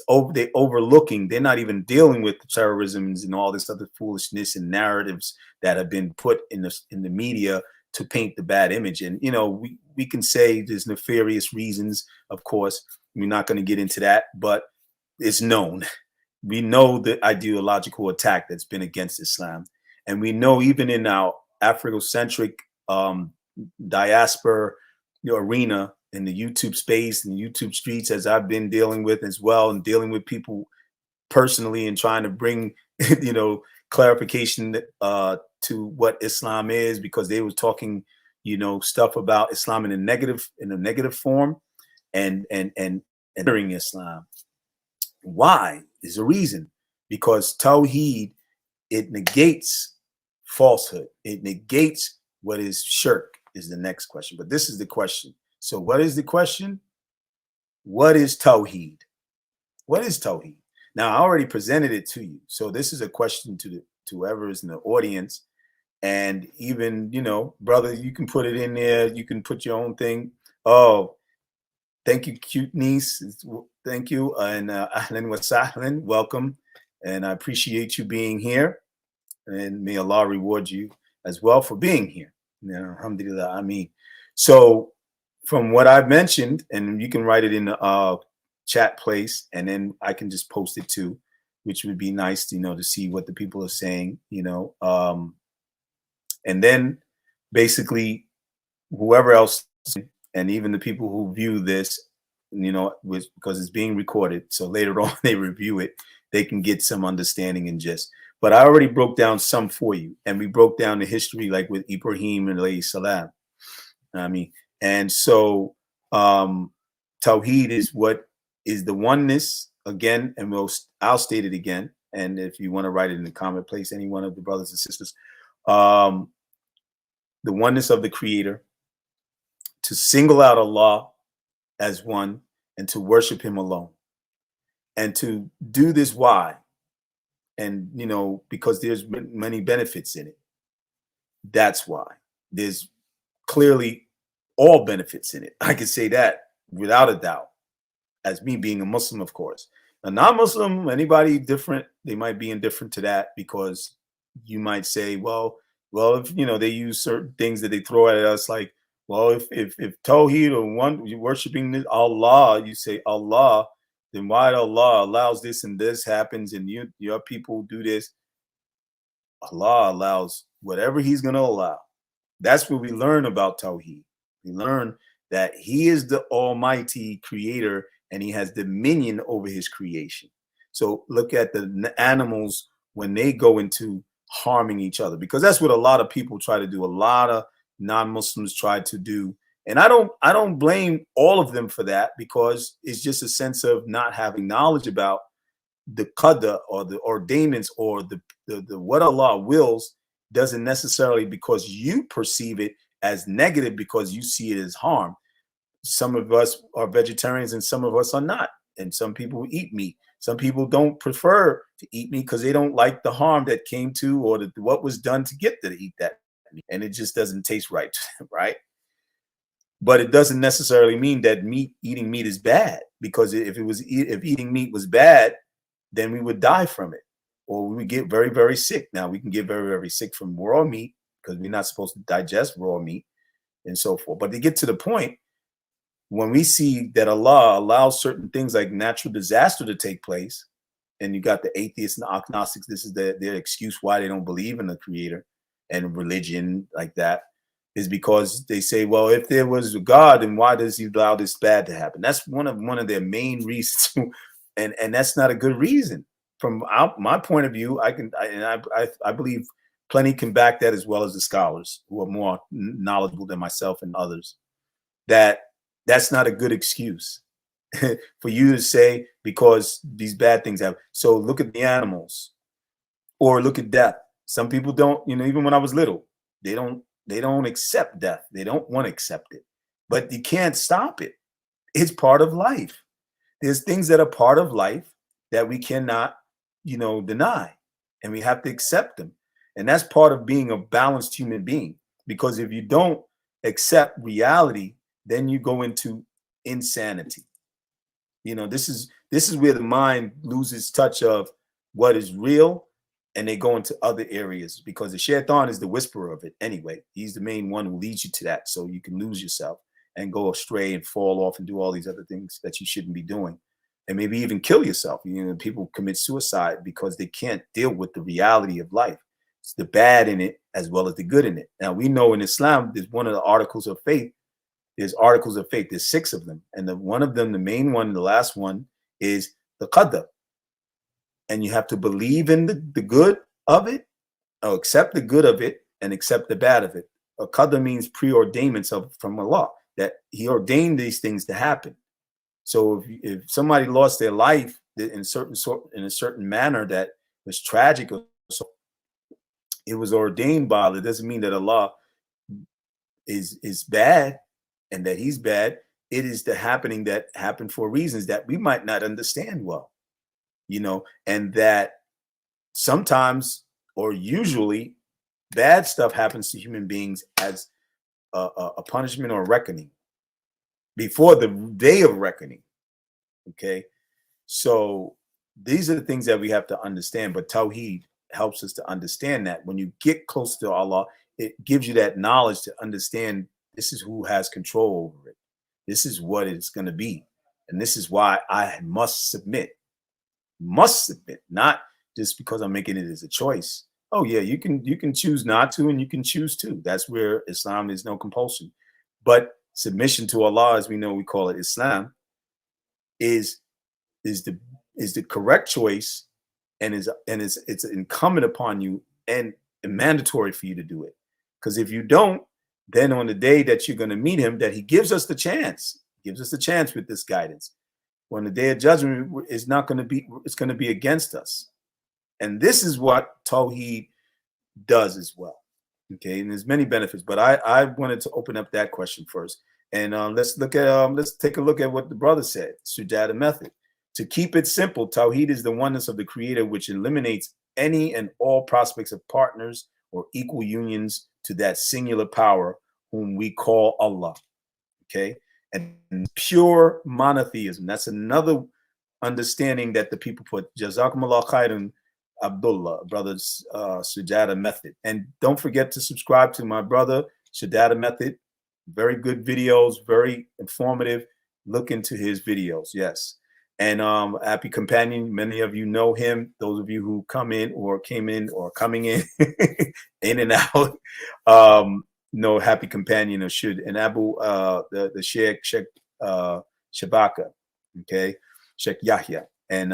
overlooking. They're not even dealing with terrorisms and all this other foolishness and narratives that have been put in the media to paint the bad image. And we can say there's nefarious reasons. Of course, we're not going to get into that, but it's known. We know the ideological attack that's been against Islam, and we know even in our Afrocentric diaspora arena, in the YouTube space and YouTube streets, as I've been dealing with as well, and dealing with people personally and trying to bring clarification to what Islam is, because they was talking stuff about Islam in a negative form and entering Islam. Why? There's a reason. Because Tawheed, it negates falsehood. It negates what is shirk, is the next question. But this is the question. So what is the question? What is Tawheed? What is Tawheed? Now, I already presented it to you. So this is a question to whoever is in the audience. And even, brother, you can put it in there. You can put your own thing. Oh, thank you, cute niece. Thank you. And ahlan wa sahlan, welcome. And I appreciate you being here. And may Allah reward you as well for being here. Alhamdulillah. I mean, so from what I've mentioned, and you can write it in the chat place, and then I can just post it too, which would be nice, to see what the people are saying, and then basically whoever else, and even the people who view this, because it's being recorded, so later on they review it, they can get some understanding and just. But I already broke down some for you, and we broke down the history, like with Ibrahim and alayhi salam. I mean, and so Tawheed is what is the oneness again, and I'll state it again. And if you want to write it in the comment place, any one of the brothers and sisters, the oneness of the Creator, to single out Allah as one, and to worship Him alone, and to do this why, and because there's many benefits in it. That's why there's clearly all benefits in it. I can say that without a doubt, as me being a Muslim, of course. A non-Muslim, anybody different, they might be indifferent to that, because you might say, well, if they use certain things that they throw at us, like, well, if Tawheed or one, you're worshiping Allah, you say Allah, then why Allah allows this and this happens, and your people do this? Allah allows whatever He's going to allow. That's what we learn about Tawheed. We learn that He is the Almighty Creator, and He has dominion over His creation. So look at the animals when they go into harming each other, because that's what a lot of people try to do. A lot of non-Muslims try to do, and I don't blame all of them for that, because it's just a sense of not having knowledge about the qadr, or the ordainments, or the what Allah wills, doesn't necessarily, because you perceive it as negative, because you see it as harm. Some of us are vegetarians and some of us are not, and some people eat meat. Some people don't prefer to eat meat because they don't like the harm that came to, or what was done to get them to eat that meat, and it just doesn't taste right, right? But it doesn't necessarily mean that eating meat is bad, because if eating meat was bad, then we would die from it, or we would get very, very sick. Now, we can get very, very sick from raw meat, because we're not supposed to digest raw meat and so forth. But to get to the point, when we see that Allah allows certain things like natural disaster to take place, and you got the atheists and the agnostics, this is their excuse why they don't believe in the Creator and religion like that, is because they say, well, if there was a God, then why does He allow this bad to happen? That's one of their main reasons, and that's not a good reason. From my point of view, I believe plenty can back that, as well as the scholars who are more knowledgeable than myself and others, that's not a good excuse for you to say, because these bad things happen. So look at the animals, or look at death. Some people don't, even when I was little, they don't accept death. They don't want to accept it, but you can't stop it. It's part of life. There's things that are part of life that we cannot, deny, and we have to accept them. And that's part of being a balanced human being, because if you don't accept reality, then you go into insanity. This is where the mind loses touch of what is real, and they go into other areas, because the shaitan is the whisperer of it anyway. He's the main one who leads you to that, so you can lose yourself and go astray and fall off and do all these other things that you shouldn't be doing, and maybe even kill yourself. People commit suicide because they can't deal with the reality of life. It's the bad in it as well as the good in it. Now, we know in Islam, there's one of the articles of faith. There's articles of faith. There's 6 of them. And one of them, the main one, the last one, is the qadr. And you have to believe in the good of it, or accept the good of it, and accept the bad of it. A qadr means preordainments from Allah, that He ordained these things to happen. So if somebody lost their life in a certain manner that was tragic, or so, it was ordained by Allah. It doesn't mean that Allah is bad, and that He's bad. It is the happening that happened for reasons that we might not understand well, and that sometimes, or usually, bad stuff happens to human beings as a punishment or reckoning before the day of reckoning. Okay, so these are the things that we have to understand. But Tawheed helps us to understand that when you get close to Allah, it gives you that knowledge to understand this is who has control over it. This is what it's going to be. And this is why I must submit, not just because I'm making it as a choice. Oh yeah, you can choose not to, and you can choose to. That's where Islam is no compulsion. But submission to Allah, as we know, we call it Islam, is is the is the correct choice, and it's incumbent upon you and mandatory for you to do it. Because if you don't, then on the day that you're going to meet him, that he gives us the chance, with this guidance. On the day of judgment, is not going to be, it's going to be against us. And this is what Tawheed does as well. Okay, and there's many benefits, but I wanted to open up that question first, and let's take a look at what the brother said. Sujada method. To keep it simple, Tawheed is the oneness of the Creator, which eliminates any and all prospects of partners or equal unions to that singular power, whom we call Allah. Okay, and pure monotheism. That's another understanding that the people put. Jazakumullah khairan, Abdullah, brother's Sujada method. And don't forget to subscribe to my brother Sujada method. Very good videos, very informative. Look into his videos. Yes. And Happy Companion, many of you know him. Those of you who come in or came in or coming in, in and out, know Happy Companion or should. And Abu, the Sheikh Shabaka, okay, Sheikh Yahya. And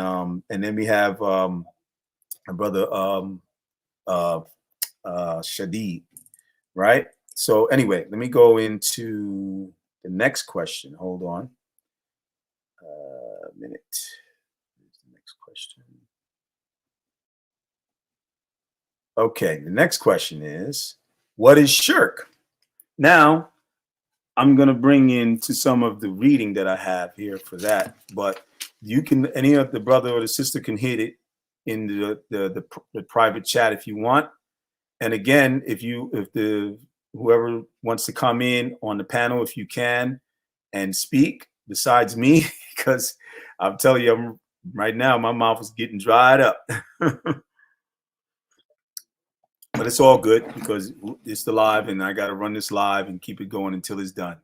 then we have my brother Shadid, right? So anyway, let me go into the next question. Hold on a minute. Here's the next question. Okay, the next question is, what is shirk? Now, I'm going to bring into some of the reading that I have here for that, but you can, any of the brother or the sister can hit it in the private chat if you want. And again, if whoever wants to come in on the panel, if you can, and speak besides me, because I'm telling you, right now my mouth is getting dried up. But it's all good because it's the live, and I got to run this live and keep it going until it's done.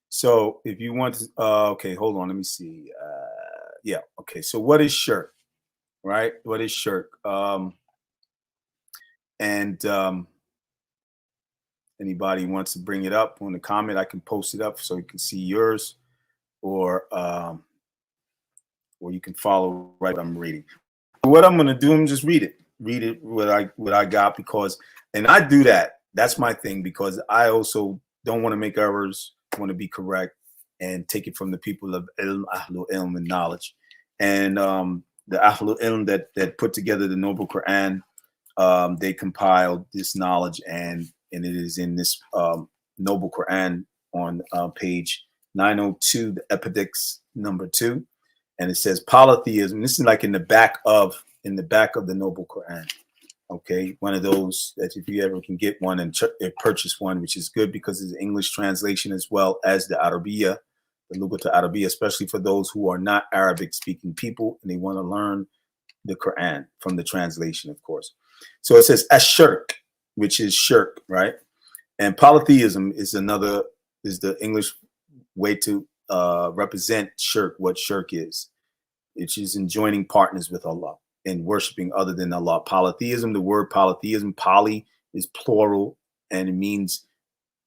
So if you want to, okay, hold on, let me see. Yeah, okay. So what is shirk, right? What is shirk? Anybody wants to bring it up on the comment, I can post it up so you can see yours, or you can follow right what I'm reading. What I'm going to do, I'm just read it what I got, because, and I do that. That's my thing, because I also don't want to make errors. I want to be correct and take it from the people of ilm, ahlul ilm, and knowledge. And the ahlul ilm that put together the Noble Quran, they compiled this knowledge, and it is in this Noble Quran on page 902, the Epidix number 2. And it says polytheism. This is like in the back of the Noble Quran. Okay, one of those that if you ever can get one and purchase one, which is good because it's an English translation as well as the Arabiya, the Lughat Arabiya, especially for those who are not Arabic speaking people and they want to learn the Quran from the translation, of course. So it says ashirk, which is shirk, right? And polytheism is the English way to represent shirk, what shirk is. Which is in joining partners with Allah and worshiping other than Allah. Polytheism, the word polytheism, poly is plural, and it means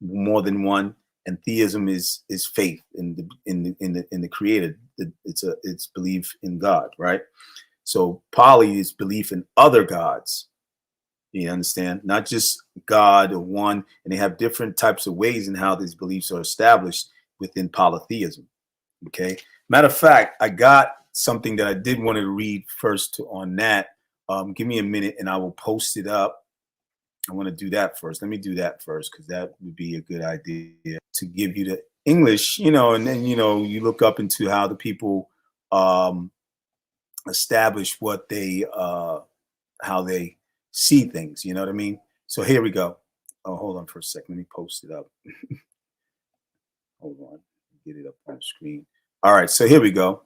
more than one. And theism is faith in the Creator. It's belief in God, right? So poly is belief in other gods. You understand? Not just God or one, and they have different types of ways in how these beliefs are established within polytheism. Okay. Matter of fact, I got something that I did want to read first on that. Give me a minute and I will post it up. I want to do that first. Let me do that first, because that would be a good idea to give you the English, and then, you look up into how the people establish what how they see things. You know what I mean? So here we go. Oh, hold on for a second. Let me post it up. Hold on. Get it up on the screen. All right. So here we go.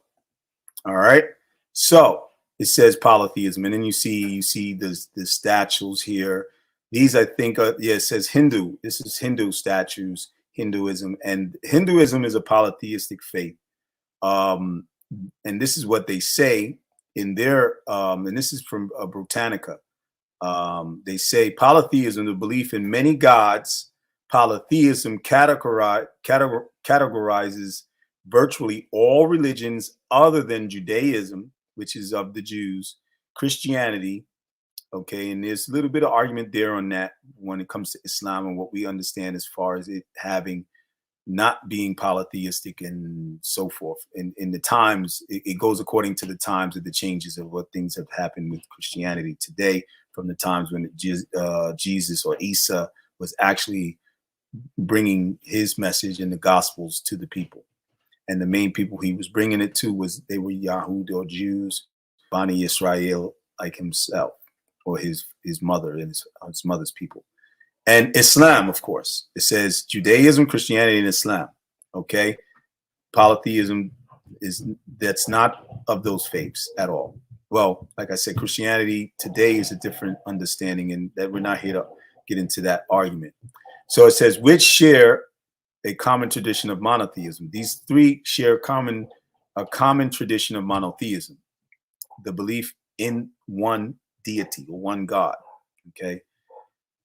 All right. So it says polytheism, and then you see the statues here. These, I think, it says Hindu. This is Hindu statues, Hinduism, and Hinduism is a polytheistic faith. and this is what they say in their, and this is from Britannica. They say polytheism, the belief in many gods. Polytheism categorizes virtually all religions other than Judaism, which is of the Jews, Christianity. Okay, and there's a little bit of argument there on that when it comes to Islam and what we understand as far as it having not being polytheistic and so forth. In the times, it goes according to the times of the changes of what things have happened with Christianity today, from the times when Jesus or Isa was actually bringing his message in the Gospels to the people. And the main people he was bringing it to was they were Yahud or Jews, Bani Israel, like himself, or his mother and his mother's people. And Islam, of course. It says Judaism, Christianity, and Islam. Okay, polytheism that's not of those faiths at all. Well, like I said, Christianity today is a different understanding, and that we're not here to get into that argument. So it says, which share a common tradition of monotheism. These three share a common tradition of monotheism, the belief in one deity or one God. Okay.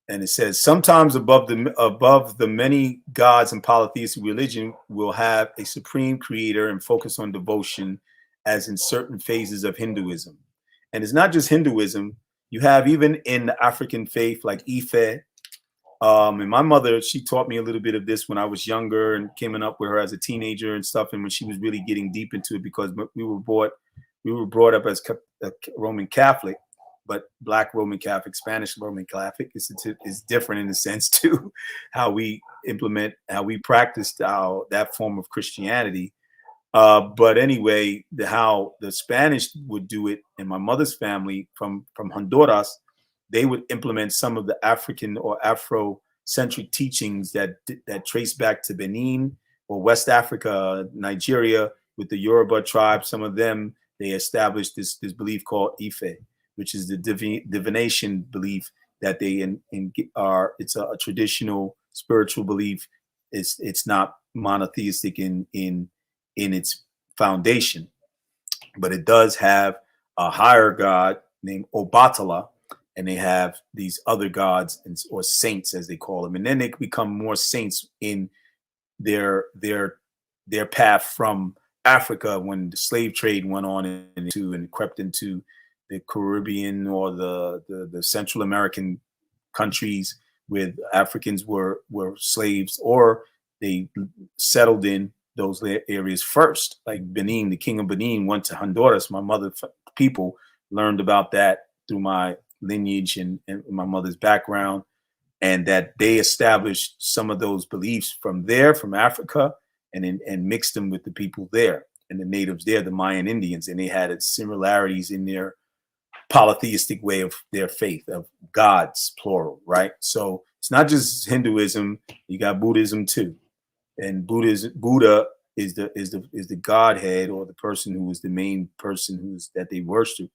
And it says sometimes above the many gods in polytheistic religion will have a supreme creator and focus on devotion, as in certain phases of Hinduism. And it's not just Hinduism. You have even in the African faith like Ife. And my mother, she taught me a little bit of this when I was younger and coming up with her as a teenager and stuff. And when she was really getting deep into it, because we were brought up as a Roman Catholic, but Black Roman Catholic, Spanish Roman Catholic is different in the sense too, how we practiced that form of Christianity. But anyway, how the Spanish would do it in my mother's family from Honduras, they would implement some of the African or Afrocentric teachings that trace back to Benin or West Africa, Nigeria, with the Yoruba tribe. Some of them, they established this belief called Ife, which is the divination belief that they are. It's a traditional spiritual belief. It's not monotheistic in its foundation, but it does have a higher god named Obatala, and they have these other gods or saints, as they call them, and then they become more saints in their path from Africa when the slave trade went on and crept into the Caribbean or the Central American countries where Africans were slaves, or they settled in those areas first. Like Benin, the king of Benin went to Honduras. My mother's people learned about that through my lineage and my mother's background, and that they established some of those beliefs from Africa, and mixed them with the people there and the natives there, the Mayan Indians, and they had similarities in their polytheistic way of their faith, of gods, plural, right? So it's not just Hinduism, you got Buddhism too. And Buddha is the Godhead, or the person who is the main person that they worship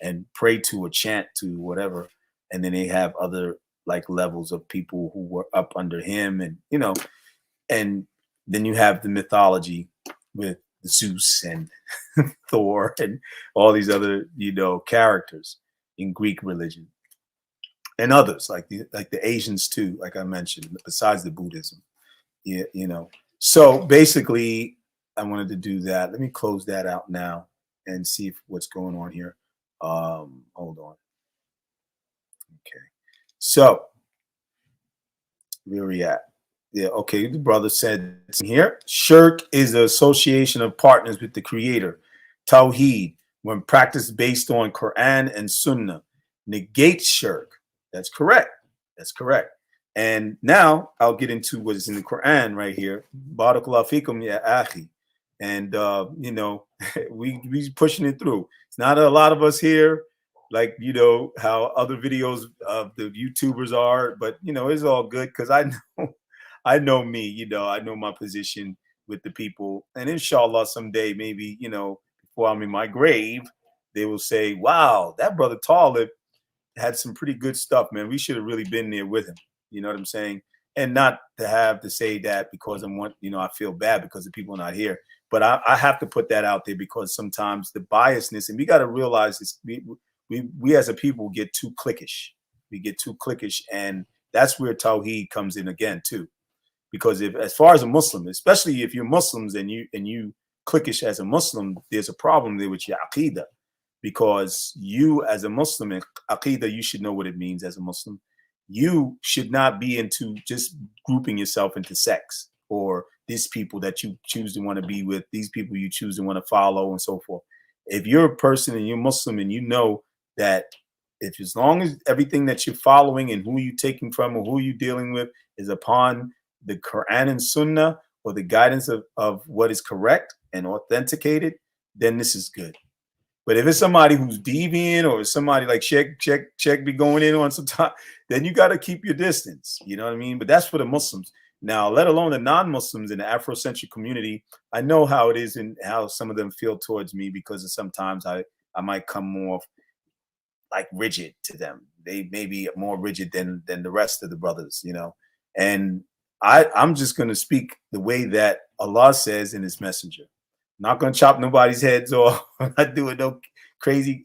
and pray to or chant to, whatever. And then they have other like levels of people who were up under him, and and then you have the mythology with Zeus and Thor and all these other characters in Greek religion, and others like the Asians too, like I mentioned, besides the Buddhism. Yeah, So basically, I wanted to do that. Let me close that out now and see what's going on here. Hold on. Okay. So where are we at? Yeah, okay. The brother said here, shirk is the association of partners with the creator. Tawheed, when practiced based on Quran and Sunnah, negates shirk. That's correct. That's correct. And now I'll get into what is in the Quran right here. Barakallahu fikum ya akhi. And we pushing it through. It's not a lot of us here, like how other videos of the YouTubers are, but it's all good because I know me, I know my position with the people, and inshallah someday, maybe before I'm in my grave, they will say, "Wow, that brother Talib had some pretty good stuff, man. We should have really been there with him." You know what I'm saying? And not to have to say that because I feel bad because the people are not here. But I have to put that out there because sometimes the biasness, and we got to realize this, we as a people get too cliquish. We get too cliquish, and that's where Tawheed comes in again too. Because if, as far as a Muslim, especially if you're Muslims and you cliquish as a Muslim, there's a problem there with your aqidah. Because you as a Muslim in aqidah, you should know what it means as a Muslim. You should not be into just grouping yourself into sects or these people that you choose to want to be with, these people you choose to want to follow, and so forth. If you're a person and you're Muslim and you know that if as long as everything that you're following and who you're taking from or who you're dealing with is upon the Quran and Sunnah or the guidance of what is correct and authenticated, then this is good. But if it's somebody who's deviant or somebody like check be going in on some time, then you got to keep your distance. You know what I mean? But that's for the Muslims. Now, let alone the non-Muslims in the Afrocentric community, I know how it is and how some of them feel towards me because of sometimes I might come more like rigid to them. They may be more rigid than the rest of the brothers, you know. And I'm just going to speak the way that Allah says in His Messenger. Not going to chop nobody's heads off. I'm not doing no crazy,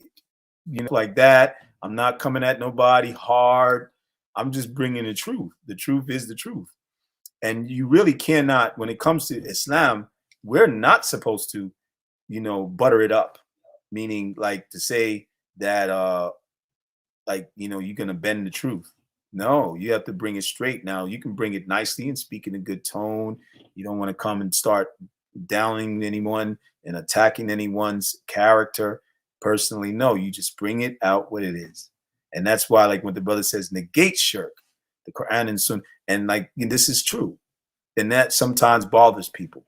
like that. I'm not coming at nobody hard. I'm just bringing the truth. The truth is the truth. And you really cannot, when it comes to Islam, we're not supposed to, butter it up. Meaning like to say that, you're going to bend the truth. No, you have to bring it straight. Now, you can bring it nicely and speak in a good tone. You don't want to come and start downing anyone and attacking anyone's character personally. No, you just bring it out what it is. And that's why, like when the brother says negate shirk, the Quran and Sunnah, and this is true. And that sometimes bothers people.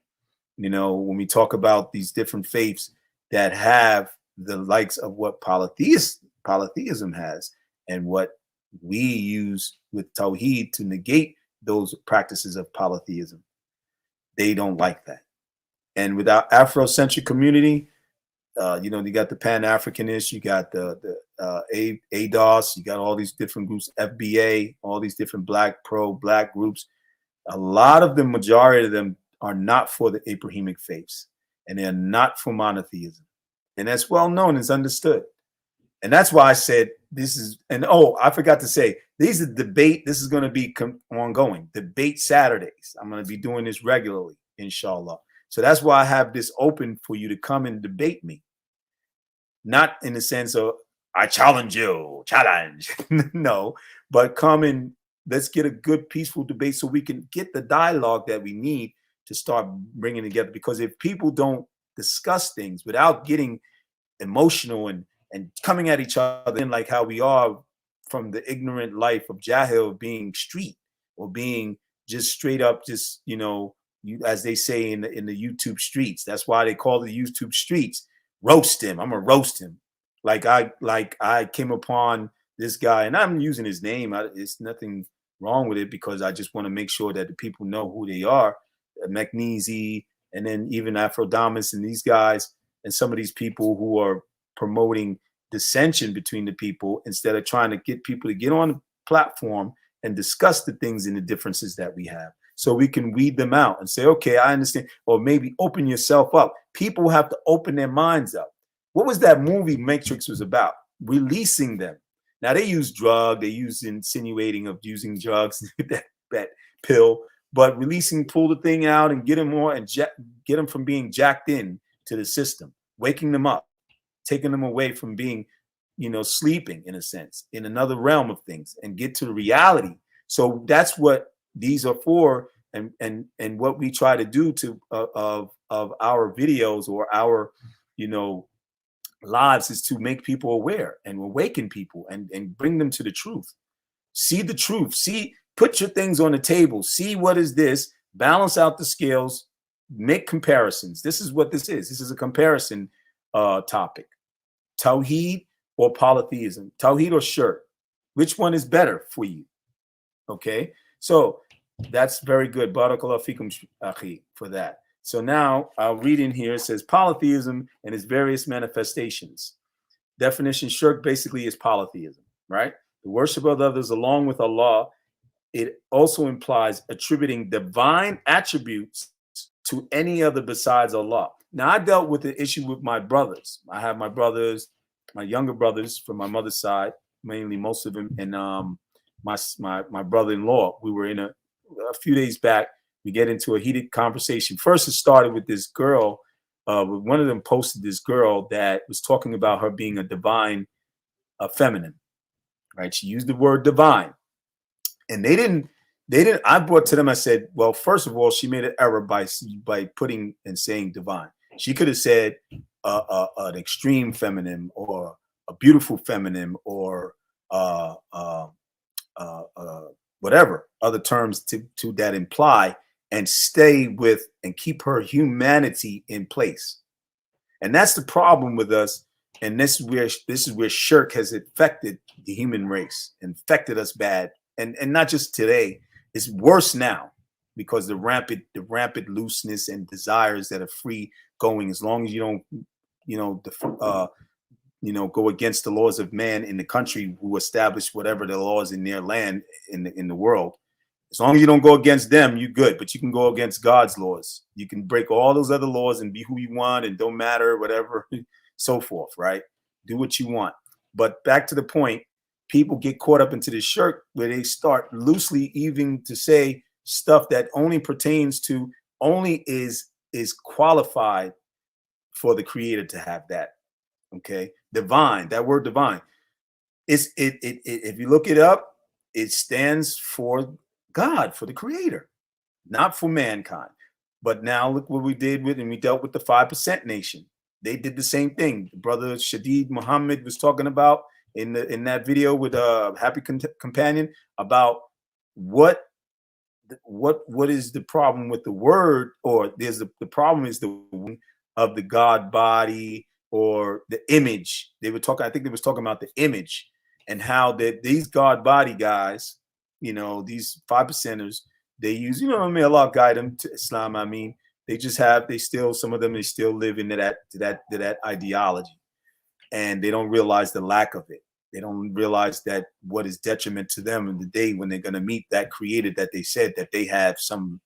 When we talk about these different faiths that have the likes of what polytheism has and what we use with Tawheed to negate those practices of polytheism. They don't like that. And with our Afrocentric community, you got the Pan-Africanists, you got the ADOS, you got all these different groups, FBA, all these different black groups. A lot of the majority of them are not for the Abrahamic faiths, and they're not for monotheism. And that's well known, it's understood. And that's why I said this is, and I forgot to say, these are debate. This is going to be ongoing. Debate Saturdays. I'm going to be doing this regularly, inshallah. So that's why I have this open for you to come and debate me. Not in the sense of, I challenge you, challenge. No, but come and let's get a good, peaceful debate so we can get the dialogue that we need to start bringing together. Because if people don't discuss things without getting emotional and coming at each other in like how we are from the ignorant life of Jahil, of being street or being just straight up, just, as they say in the YouTube streets. That's why they call the YouTube streets. Roast him. I'm gonna roast him. Like I came upon this guy, and I'm using his name. It's nothing wrong with it because I just want to make sure that the people know who they are. McNeesy, and then even Afrodamus and these guys, and some of these people who are promoting dissension between the people instead of trying to get people to get on the platform and discuss the things and the differences that we have so we can weed them out and say, okay, I understand. Or maybe open yourself up. People have to open their minds up. What was that movie Matrix was about? Releasing them. Now they use they use insinuating of using drugs, that pill, but pull the thing out and get them more and get them from being jacked in to the system, waking them up, taking them away from being, sleeping in a sense, in another realm of things, and get to the reality. So that's what these are for, and what we try to do to of our videos or our, lives is to make people aware and awaken people and bring them to the truth. See the truth. Put your things on the table. See what is this. Balance out the scales. Make comparisons. This is what this is. This is a comparison topic. Tawheed or polytheism? Tawheed or shirk? Which one is better for you? Okay, so that's very good. Barakallahu fikum, akhi, for that. So now I'll read in here. It says polytheism and its various manifestations. Definition: shirk basically is polytheism, right? The worship of others along with Allah. It also implies attributing divine attributes to any other besides Allah. Now, I dealt with the issue with my brothers. I have my brothers, my younger brothers from my mother's side, mainly most of them, and my brother-in-law. We were in a few days back. We get into a heated conversation. First, it started with this girl. One of them posted this girl that was talking about her being a divine feminine, right? She used the word divine, and they didn't. I brought to them. I said, well, first of all, she made an error by putting and saying divine. She could have said an extreme feminine or a beautiful feminine or whatever other terms to that imply, and stay with and keep her humanity in place. And that's the problem with us. And this is where shirk has affected the human race, infected us bad, and not just today. It's worse now because the rampant looseness and desires that are free going. As long as you don't, go against the laws of man in the country who established whatever the laws in their land in the world. As long as you don't go against them, you're good. But you can go against God's laws. You can break all those other laws and be who you want and don't matter, whatever, so forth, right? Do what you want. But back to the point, people get caught up into this shirk where they start loosely even to say stuff that only pertains to, only is qualified for the creator to have that. Okay. Divine, that word divine. If you look it up, it stands for God, for the creator, not for mankind. But now look what we did with, and we dealt with the 5% nation. They did the same thing. Brother Shadid Muhammad was talking about in that video with Happy Companion about what is the problem with the word, or there's the problem is the of the God body or the image. They were talking, I think they was talking about the image and how that these God body guys, these 5%ers, they use, may Allah guide them to Islam. I mean, some of them, they still live into that ideology, and they don't realize the lack of it. They don't realize that what is detriment to them in the day when they're going to meet that creator that they said that they have some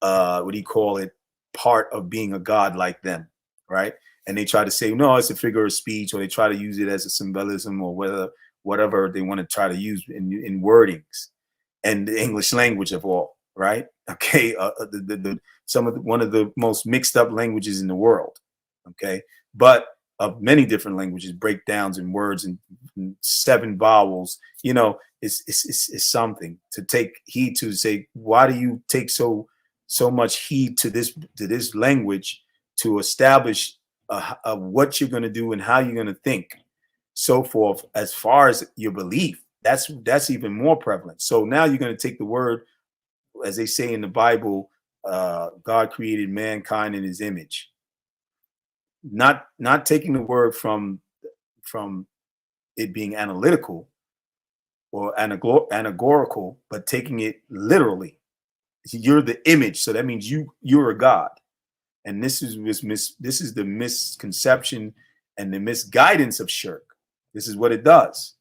what do you call it, part of being a God like them, right? And they try to say, no, it's a figure of speech, or they try to use it as a symbolism, or whatever they want to try to use in wordings and the English language of all, right? Okay, one of the most mixed up languages in the world, okay, but of many different languages, breakdowns and words and 7 vowels, it's something to take heed to. Say, why do you take so much heed to this language to establish what you're going to do and how you're going to think, so forth, as far as your belief? That's even more prevalent. So now you're going to take the word, as they say in the Bible, God created mankind in his image. Not taking the word from it being analytical or anagorical, but taking it literally. You're the image, so that means you're a God. And this is the misconception and the misguidance of shirk. This is what it does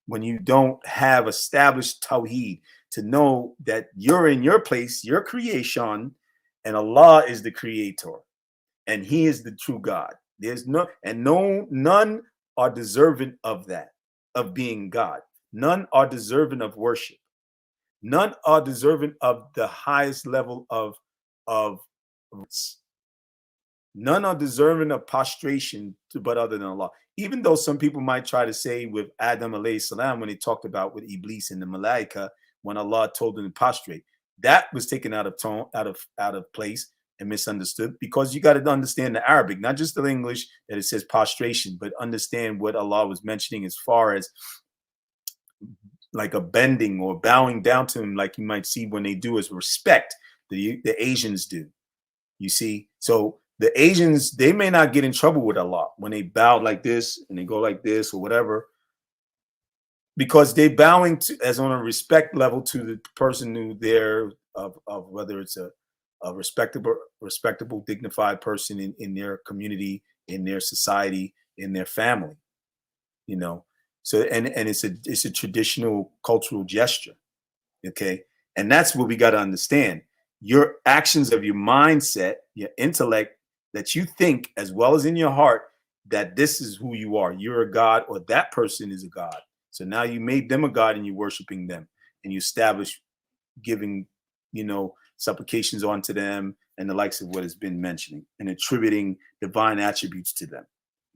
when you don't have established tawheed, to know that you're in your place, your creation, and Allah is the creator, and he is the true God. None are deserving of that, of being God. None are deserving of worship. None are deserving of the highest level of none are deserving of prostration but other than Allah. Even though some people might try to say with Adam alayhi salam, when he talked about with Iblis and the Malaika, when Allah told them to prostrate, that was taken out of place and misunderstood, because you got to understand the Arabic, not just the English that it says prostration, but understand what Allah was mentioning as far as like a bending or bowing down to him, like you might see when they do as respect, the Asians do. You see, so the Asians, they may not get in trouble with Allah when they bow like this and they go like this or whatever, because they bowing as on a respect level to the person who they're of whether it's a respectable, dignified person in their community, in their society, in their family, So and it's a traditional cultural gesture, okay, and that's what we got to understand. your actions of your mindset, your intellect, that you think as well as in your heart that this is who you are. You're a God, or that person is a God. So now you made them a God and you're worshiping them, and you establish giving, supplications onto them and the likes of what has been mentioning, and attributing divine attributes to them.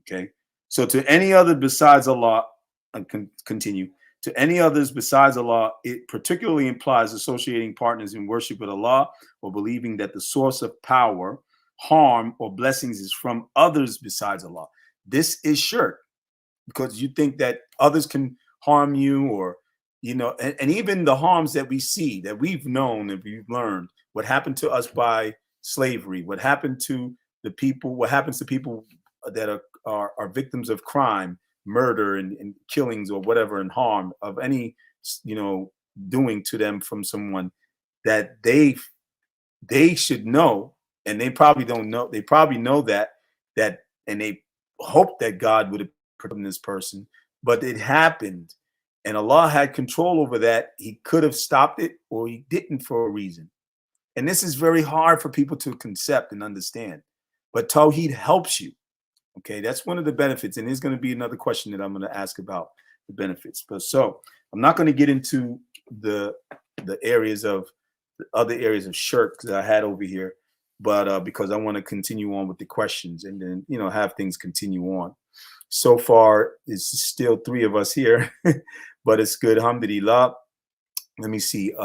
Okay. So to any other besides Allah, and continue, to any others besides Allah, it particularly implies associating partners in worship with Allah, or believing that the source of power, harm, or blessings is from others besides Allah. This is shirk, because you think that others can harm you, or and even the harms that we see, that we've known and we've learned, what happened to us by slavery, what happened to the people, what happens to people that are victims of crime, murder, and killings, or whatever, and harm of any doing to them from someone, that they should know, and they probably don't know. They probably know that, and they hope that God would have protected this person, but it happened, and Allah had control over that. He could have stopped it, or he didn't, for a reason. And this is very hard for people to concept and understand. But Tawheed helps you. Okay, that's one of the benefits. And there's going to be another question that I'm going to ask about the benefits. But so I'm not going to get into the areas of the other areas of shirk that I had over here, but because I want to continue on with the questions, and then have things continue on. So far, it's still 3 of us here, but it's good. Alhamdulillah. Let me see.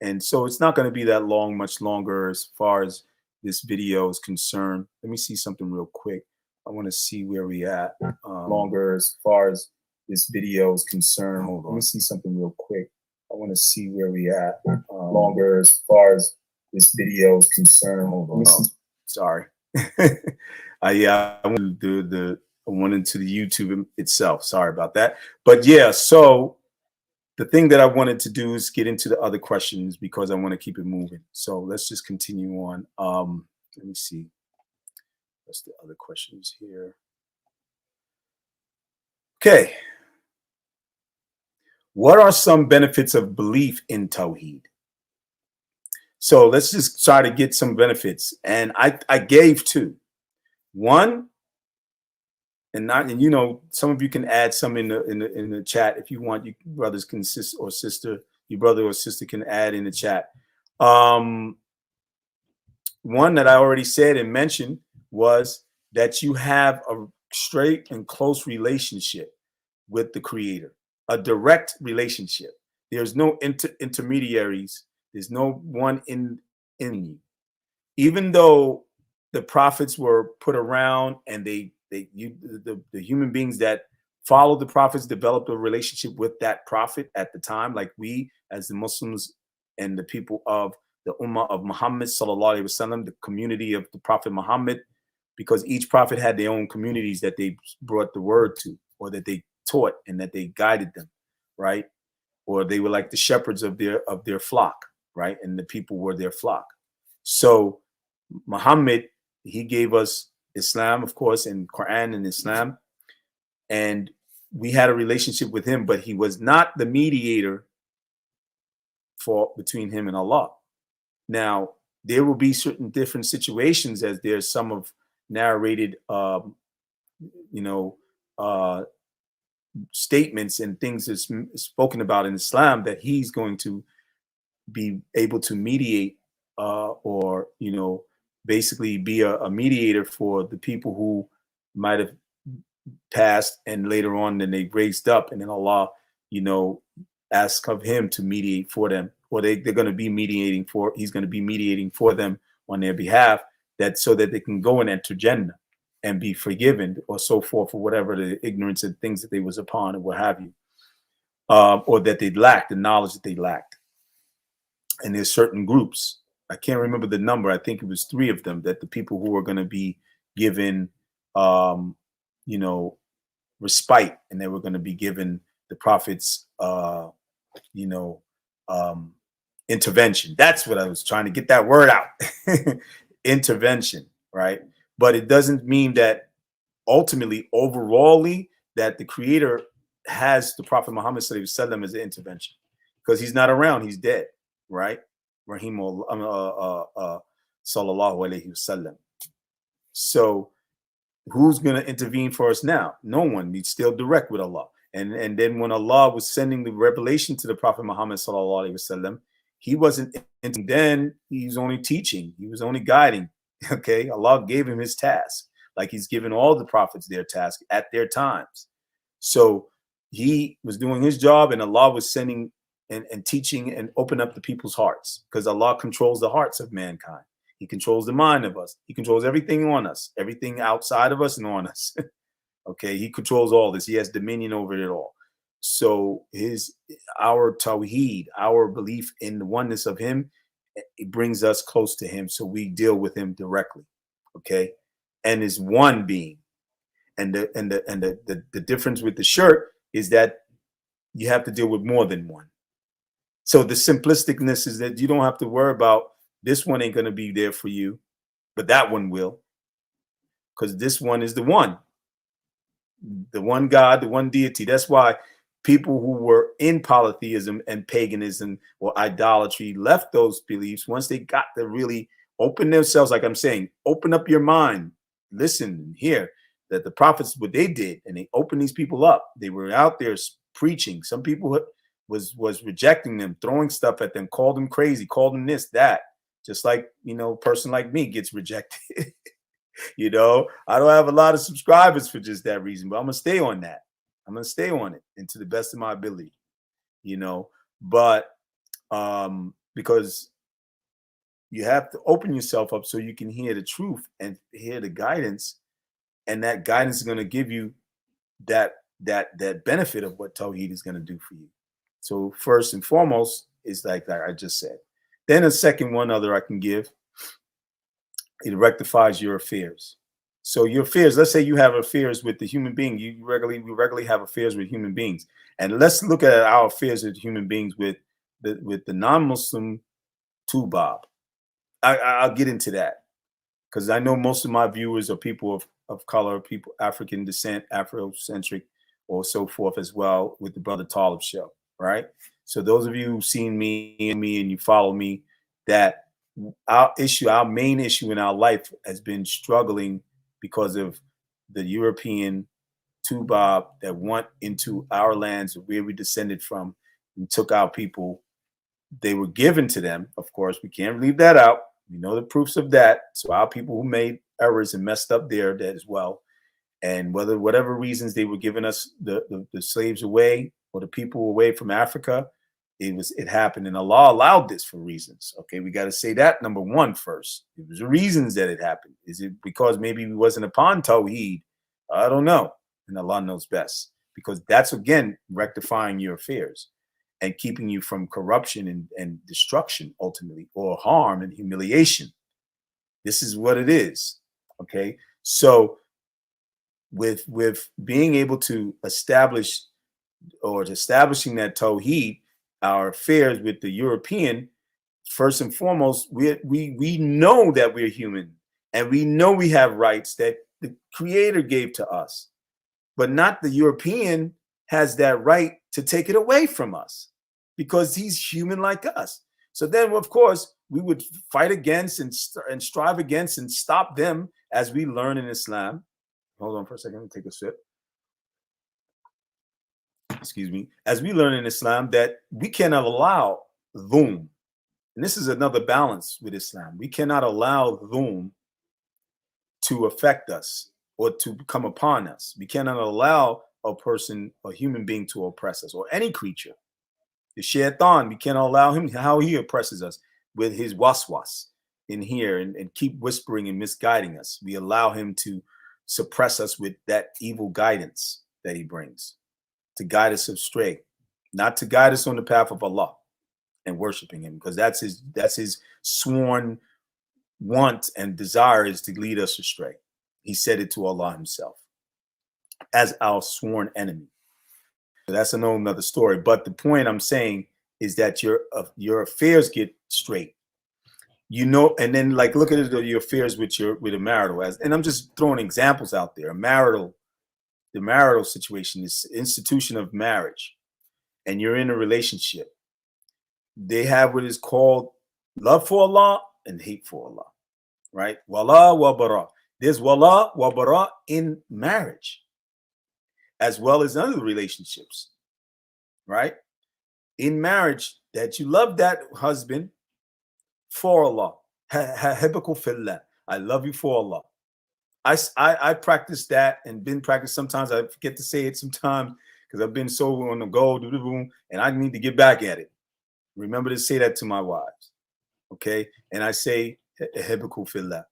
And so it's not going to be that long, much longer, as far as this video is concerned. Let me see something real quick. I want to see where we at. Longer as far as this video is concerned. Hold on. Let me see something real quick. I want to see where we at. Longer as far as this video is concerned. Hold on. Oh, sorry. I went to I went into the YouTube itself. Sorry about that. But yeah, so the thing that I wanted to do is get into the other questions, because I want to keep it moving. So let's just continue on. Let me see. What's the other questions here? Okay. What are some benefits of belief in Tawheed? So let's just try to get some benefits. And I gave 2. One, and some of you can add some in the chat if you want. You brothers can your brother or sister can add in the chat. One that I already said and mentioned was that you have a straight and close relationship with the Creator, a direct relationship. There's no intermediaries. There's no one in you. Even though the prophets were put around, and the human beings that followed the prophets developed a relationship with that prophet at the time, like we as the Muslims and the people of the Ummah of Muhammad sallallahu alaihi wasallam, the community of the Prophet Muhammad, because each prophet had their own communities that they brought the word to, or that they taught and that they guided them, right? Or they were like the shepherds of their flock, right? And the people were their flock. So Muhammad, he gave us Islam, of course, and Quran and Islam, and we had a relationship with him, but he was not the mediator between him and Allah. Now, there will be certain different situations, as there's some of narrated, statements and things that's spoken about in Islam, that he's going to be able to mediate, or basically be a mediator for the people who might have passed, and later on then they raised up, and then Allah ask of him to mediate for them, or they're going to be he's going to be mediating for them on their behalf, that so that they can go and enter Jannah and be forgiven, or so forth, for whatever the ignorance and things that they was upon, or what have you, or that they lacked, the knowledge that they lacked. And there's certain groups, I can't remember the number, I think it was 3 of them, that the people who are going to be given respite, and they were going to be given the prophet's intervention. That's what I was trying to get that word out. Intervention, right? But it doesn't mean that ultimately, overallly, that the Creator has the Prophet Muhammad sallallahu alaihi wasallam as an intervention, because he's not around, he's dead, right? Rahimah sallallahu alayhi wasallam. So who's going to intervene for us now? No one. We still direct with Allah. And then when Allah was sending the revelation to the Prophet Muhammad sallallahu alaihi wasallam, he wasn't. Then he was only teaching. He was only guiding. Okay, Allah gave him his task, like He's given all the prophets their task at their times. So he was doing his job, and Allah was sending and teaching and open up the people's hearts, because Allah controls the hearts of mankind. He controls the mind of us. He controls everything on us, everything outside of us and on us. Okay, He controls all this. He has dominion over it all. So our tawheed, our belief in the oneness of Him, it brings us close to Him. So we deal with Him directly. Okay, and is one being. And the difference with the shirk is that you have to deal with more than one. So the simplisticness is that you don't have to worry about this one ain't going to be there for you, but that one will, because this one is the one God, the one deity. That's why people who were in polytheism and paganism or idolatry left those beliefs once they got to really open themselves. Like I'm saying, open up your mind, listen, and hear that the prophets, what they did, and they opened these people up. They were out there preaching. Some people was rejecting them, throwing stuff at them, called them crazy, called them this, that. Just like, a person like me gets rejected. I don't have a lot of subscribers for just that reason, but I'm going to stay on that. I'm going to stay on it, and to the best of my ability, but because you have to open yourself up so you can hear the truth and hear the guidance, and that guidance is going to give you that benefit of what Tawheed is going to do for you. So first and foremost is like I just said. Then a second one other I can give, it rectifies your affairs. So your affairs, let's say you have affairs with the human being. We regularly have affairs with human beings. And let's look at our affairs with human beings with the non-Muslim Tubab. I'll get into that, because I know most of my viewers are people of color, people African descent, Afrocentric, or so forth as well, with the Brother Talib show, right? So those of you who've seen me and you follow me, that our main issue in our life has been struggling because of the European Tubab that went into our lands where we descended from and took our people. They were given to them. Of course, we can't leave that out. We know the proofs of that. So our people who made errors and messed up there as well. And whatever reasons they were giving us the slaves away, or the people away from Africa, it happened, and Allah allowed this for reasons. Okay, we got to say that number one first. It was the reasons that it happened. Is it because maybe we wasn't upon Tawheed? I don't know, and Allah knows best, because that's again rectifying your affairs and keeping you from corruption and destruction ultimately, or harm and humiliation. This is what it is. Okay, so with being able to establishing that Tawheed, our affairs with the European, first and foremost, we know that we're human, and we know we have rights that the Creator gave to us, but not the European has that right to take it away from us, because he's human like us. So then, of course, we would fight against and strive against and stop them, as we learn in Islam. Hold on for a second, let me take a sip. Excuse me. As we learn in Islam, that we cannot allow dhulm. And this is another balance with Islam. We cannot allow dhulm to affect us or to come upon us. We cannot allow a human being to oppress us, or any creature. The shaitan, we cannot allow him, how he oppresses us with his waswas in here and keep whispering and misguiding us. We allow him to suppress us with that evil guidance that he brings, to guide us astray, not to guide us on the path of Allah and worshiping him, because that's his sworn want and desire, is to lead us astray. He said it to Allah himself as our sworn enemy. So that's another story. But the point I'm saying is that your affairs get straight. And then like look at your affairs with a marital, and I'm just throwing examples out there. The marital situation, this institution of marriage, and you're in a relationship. They have what is called Love for Allah and hate for Allah, right? Wala wa bara. There's wala wa bara in marriage as well as other relationships, right? In marriage, that you love that husband for Allah. I love you for Allah. I practice that and been practiced. Sometimes I forget to say it sometimes because I've been so on the go, and I need to get back at it. Remember to say that to my wives, okay? And I say "Uhibbuka fillah,"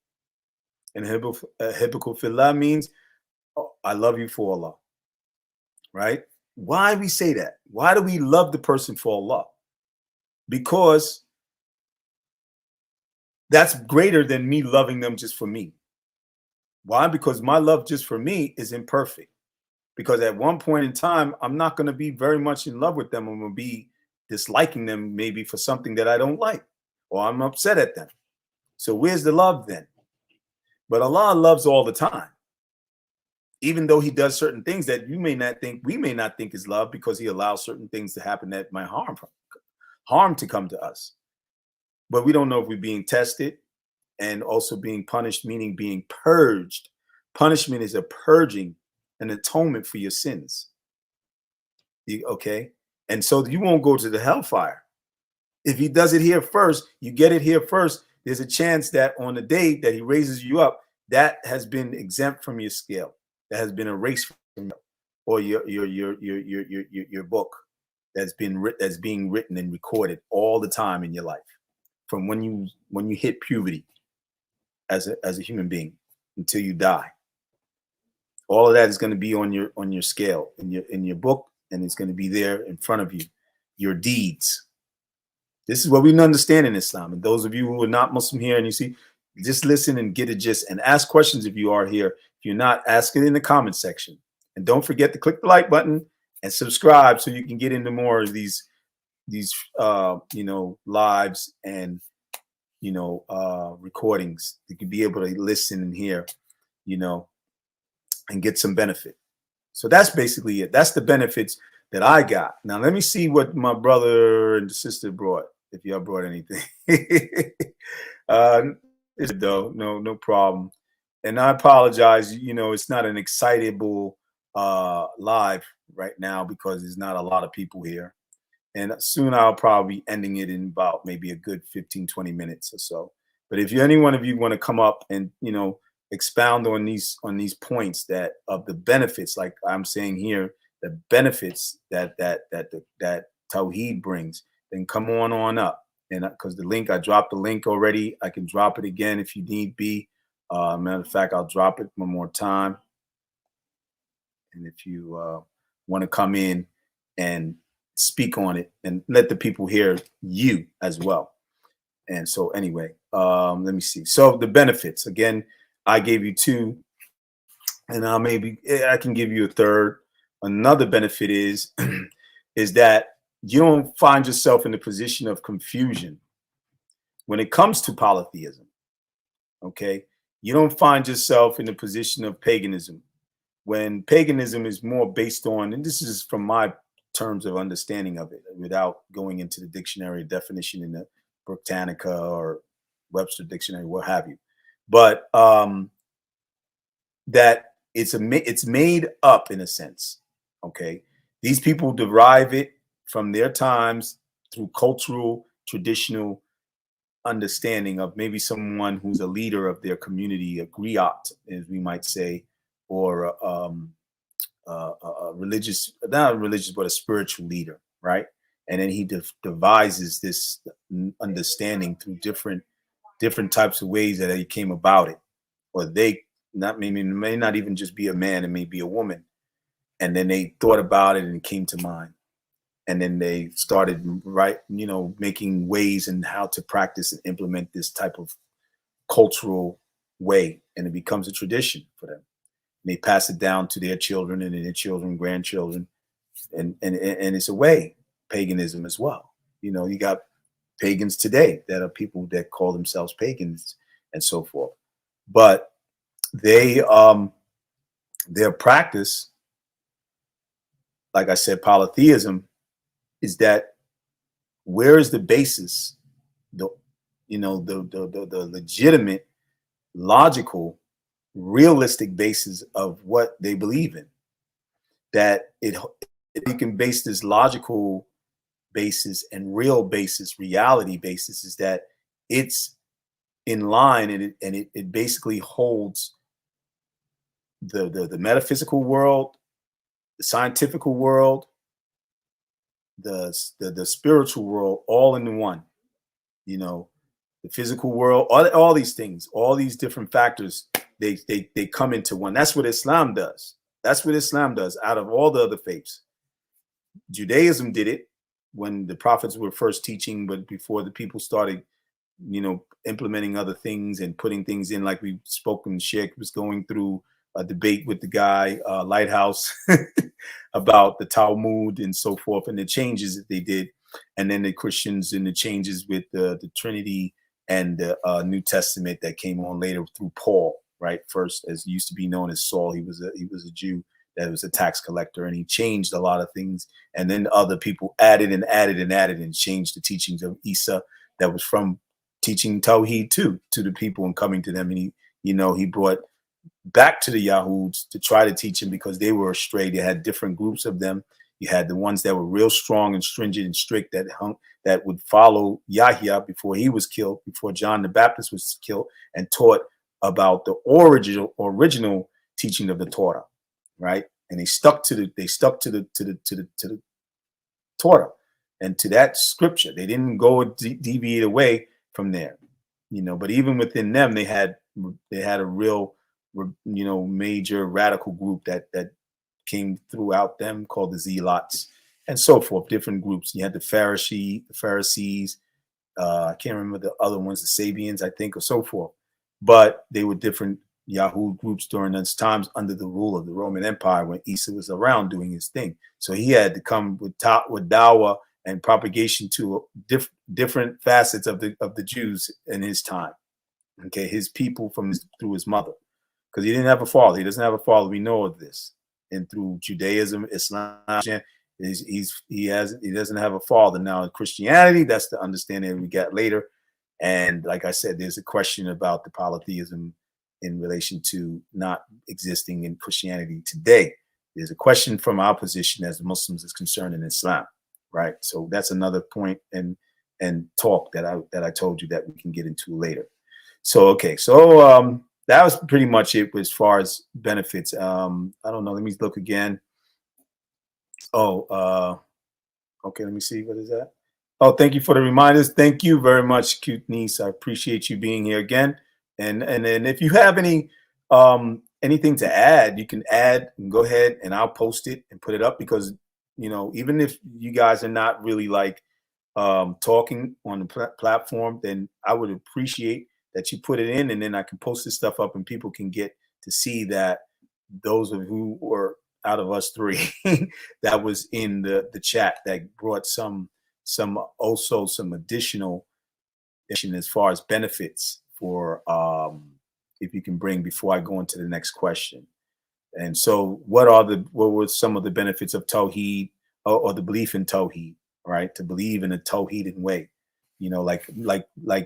and "Uhibbuka fillah" means I love you for Allah, right? Why we say that? Why do we love the person for Allah? Because that's greater than me loving them just for me. Why? Because my love just for me is imperfect. Because at one point in time, I'm not going to be very much in love with them. I'm going to be disliking them maybe for something that I don't like, or I'm upset at them. So where's the love then? But Allah loves all the time, even though He does certain things that we may not think is love, because He allows certain things to happen that might harm to come to us. But we don't know if we're being tested and also being punished, meaning being purged. Punishment is a purging, an atonement for your sins. Okay? And so you won't go to the hellfire. If He does it here first, you get it here first, there's a chance that on the day that He raises you up, that has been exempt from your scale, that has been erased from you, or your book that's being written and recorded all the time in your life, from when you hit puberty as a human being until you die. All of that is going to be on your scale, in your book, and it's going to be there in front of you. Your deeds. This is what we understand in Islam. And those of you who are not Muslim here, and you see, just listen and get a gist, and ask questions if you are here. If you're not, ask it in the comment section. And don't forget to click the like button and subscribe so you can get into more of these lives and recordings. You can be able to listen and hear, and get some benefit. So that's basically it. That's the benefits that I got. Now let me see what my brother and sister brought, if y'all brought anything. Though, no problem. And I apologize, it's not an excitable live right now because there's not a lot of people here. And soon I'll probably be ending it in about maybe a good 15, 20 minutes or so. But if any one of you want to come up and, expound on these points that of the benefits, like I'm saying here, the benefits that Tawheed brings, then come on up. And because I dropped the link already, I can drop it again if you need be. Matter of fact, I'll drop it one more time. And if you want to come in and speak on it and let the people hear you as well. And so anyway, let me see. So the benefits, again, I gave you two, and maybe I can give you a third. Another benefit is is that you don't find yourself in a position of confusion when it comes to polytheism. Okay, you don't find yourself in a position of paganism, when paganism is more based on, and this is from my terms of understanding of it, without going into the dictionary definition in the Britannica or Webster dictionary, what have you, but that it's made up in a sense. Okay, these people derive it from their times through cultural, traditional understanding of maybe someone who's a leader of their community, a griot, as we might say, or religious, not religious, but a spiritual leader, right? And then he devises this understanding through different types of ways that he came about it, or they may not even just be a man, it may be a woman, and then they thought about it and it came to mind, and then they started making ways and how to practice and implement this type of cultural way, and it becomes a tradition for them. They pass it down to their children and their children, grandchildren, and it's a way, paganism as well. You got pagans today that are people that call themselves pagans and so forth, but their practice, like I said, polytheism, is that where is the basis? the legitimate, logical, realistic basis of what they believe in. That you can base this logical basis and real basis, reality basis, is that it's in line, and it basically holds the metaphysical world, the scientific world, the spiritual world, all in one. The physical world, all these things, all these different factors, they come into one. That's what Islam does. That's what Islam does out of all the other faiths. Judaism did it when the prophets were first teaching, but before the people started, implementing other things and putting things in, like we spoke when Sheikh was going through a debate with the guy, Lighthouse, about the Talmud and so forth, and the changes that they did. And then the Christians and the changes with the Trinity and the New Testament that came on later through Paul, right? First, as used to be known as Saul, he was a Jew that was a tax collector, and he changed a lot of things. And then other people added and changed the teachings of Isa that was from teaching Tawheed to the people and coming to them. And he brought back to the Yahuds to try to teach them, because they were astray. They had different groups of them. You had the ones that were real strong and stringent and strict that would follow Yahya before he was killed, before John the Baptist was killed, and taught about the original teaching of the Torah, right? And they stuck to the Torah and to that scripture. They didn't go deviate away from there, But even within them, they had a real, major radical group that came throughout them, called the Zealots, and so forth. Different groups. You had the Pharisees. I can't remember the other ones, the Sabians, I think, or so forth. But they were different Yahud groups during those times under the rule of the Roman Empire, when Isa was around doing his thing. So he had to come with dawah and propagation to different facets of the Jews in his time. Okay, his people through his mother, because he didn't have a father. He doesn't have a father. We know of this. And through Judaism, Islam, he doesn't have a father. Now in Christianity, that's the understanding we got later. And like I said, there's a question about the polytheism in relation to not existing in Christianity today. There's a question from our position as Muslims is concerned in Islam, right? So that's another point and talk that I told you that we can get into later. So okay, so that was pretty much it as far as benefits. I don't know. Let me look again. Oh, okay. Let me see. What is that? Oh, thank you for the reminders. Thank you very much, cute niece. I appreciate you being here again. And then if you have anything to add, you can add and go ahead, and I'll post it and put it up, because even if you guys are not really like talking on the platform, then I would appreciate that you put it in, and then I can post this stuff up and people can get to see that those of who were out of us three that was in the chat that brought some additional as far as benefits for if you can bring before I go into the next question. And so what were some of the benefits of Tawheed or the belief in Tawheed, right? To believe in a Tawheed way, like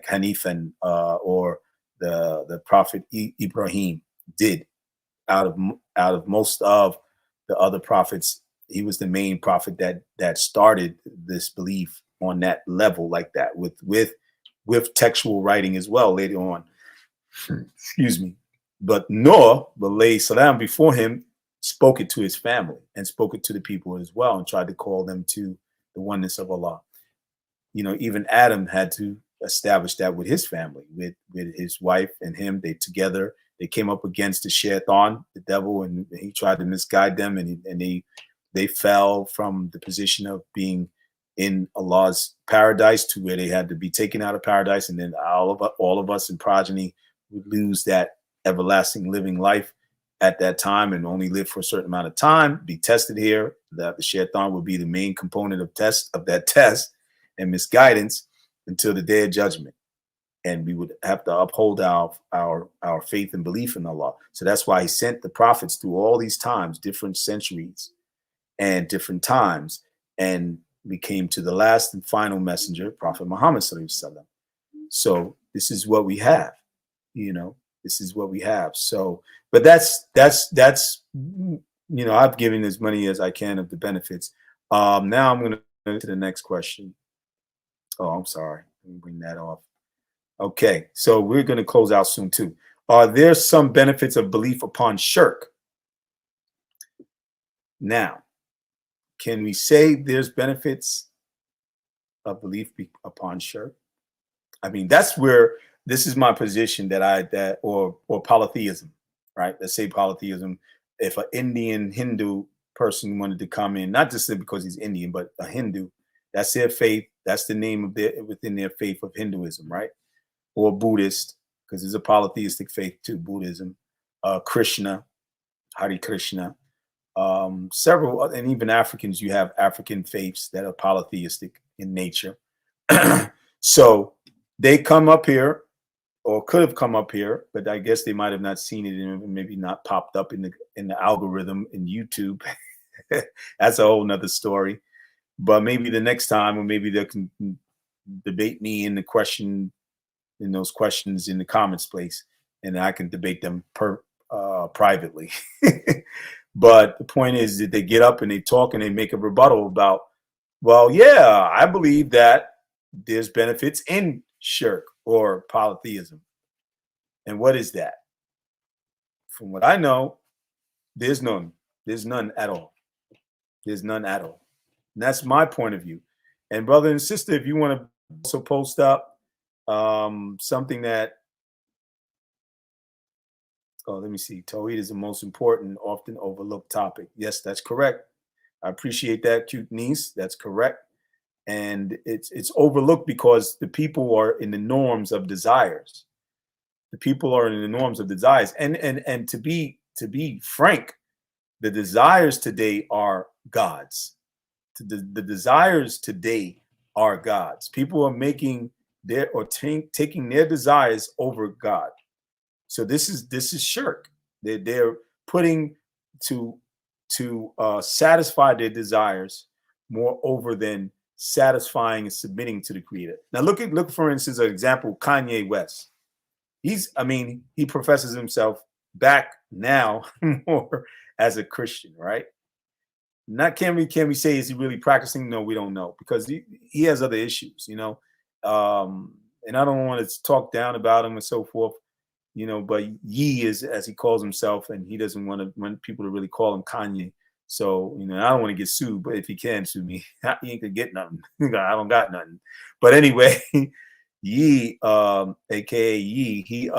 Hanifan or the Prophet Ibrahim did. Out of most of the other prophets, he was the main prophet that started this belief on that level, like that, with textual writing as well later on. Excuse me. But Noah, alayhi salam, before him, spoke it to his family and spoke it to the people as well, and tried to call them to the oneness of Allah. Even Adam had to establish that with his family, with his wife and him. They came up against the shaitan, the devil, and he tried to misguide them, and they fell from the position of being in Allah's paradise to where they had to be taken out of paradise, and then all of us in progeny would lose that everlasting living life at that time and only live for a certain amount of time, be tested here. That the shaitan would be the main component of that test and misguidance until the day of judgment. And we would have to uphold our faith and belief in Allah. So that's why he sent the prophets through all these times, different centuries and different times. And we came to the last and final messenger, Prophet Muhammad sallallahu alaihi wasallam. So this is what we have, you know, this is what we have. So, but that's, I've given as many as I can of the benefits. Now I'm going to go to the next question. Oh, I'm sorry. Let me bring that off. Okay. So we're going to close out soon too. Are there some benefits of belief upon shirk? Now, can we say there's benefits of belief upon shirk? I mean, that's where this is my position or polytheism, right? Let's say polytheism. If an Indian Hindu person wanted to come in, not just because he's Indian, but a Hindu, that's their faith. That's the name of within their faith of Hinduism, right? Or Buddhist, because there's a polytheistic faith too, Buddhism, Krishna, Hare Krishna, several, and even Africans, you have African faiths that are polytheistic in nature. So they come up here, or could have come up here, but I guess they might have not seen it and maybe not popped up in the algorithm in YouTube. That's a whole nother story. But maybe the next time, or maybe they can debate me in those questions in the comments place, and I can debate them privately. But the point is that they get up and they talk and they make a rebuttal about, well, yeah, I believe that there's benefits in shirk or polytheism. And what is that? From what I know, there's none. There's none at all. There's none at all. And that's my point of view. And brother and sister, if you want to also post up something that, let me see. Tawhid is the most important, often overlooked topic. Yes, that's correct. I appreciate that, cute niece. That's correct. And it's overlooked because the people are in the norms of desires. The people are in the norms of desires. And to be frank, the desires today are God's. The desires today are God's. People are making taking their desires over God. So this is shirk. They're putting to satisfy their desires more over than satisfying and submitting to the Creator. Now look for instance, an example, Kanye West. He professes himself back now more as a Christian, right? Not can we say is he really practicing? No, we don't know, because he has other issues, and I don't want to talk down about him and so forth. But Ye is, as he calls himself, and he doesn't want people to really call him Kanye. So, I don't want to get sued, but if he can sue me, he ain't gonna get nothing. I don't got nothing. But anyway, Ye, aka Ye,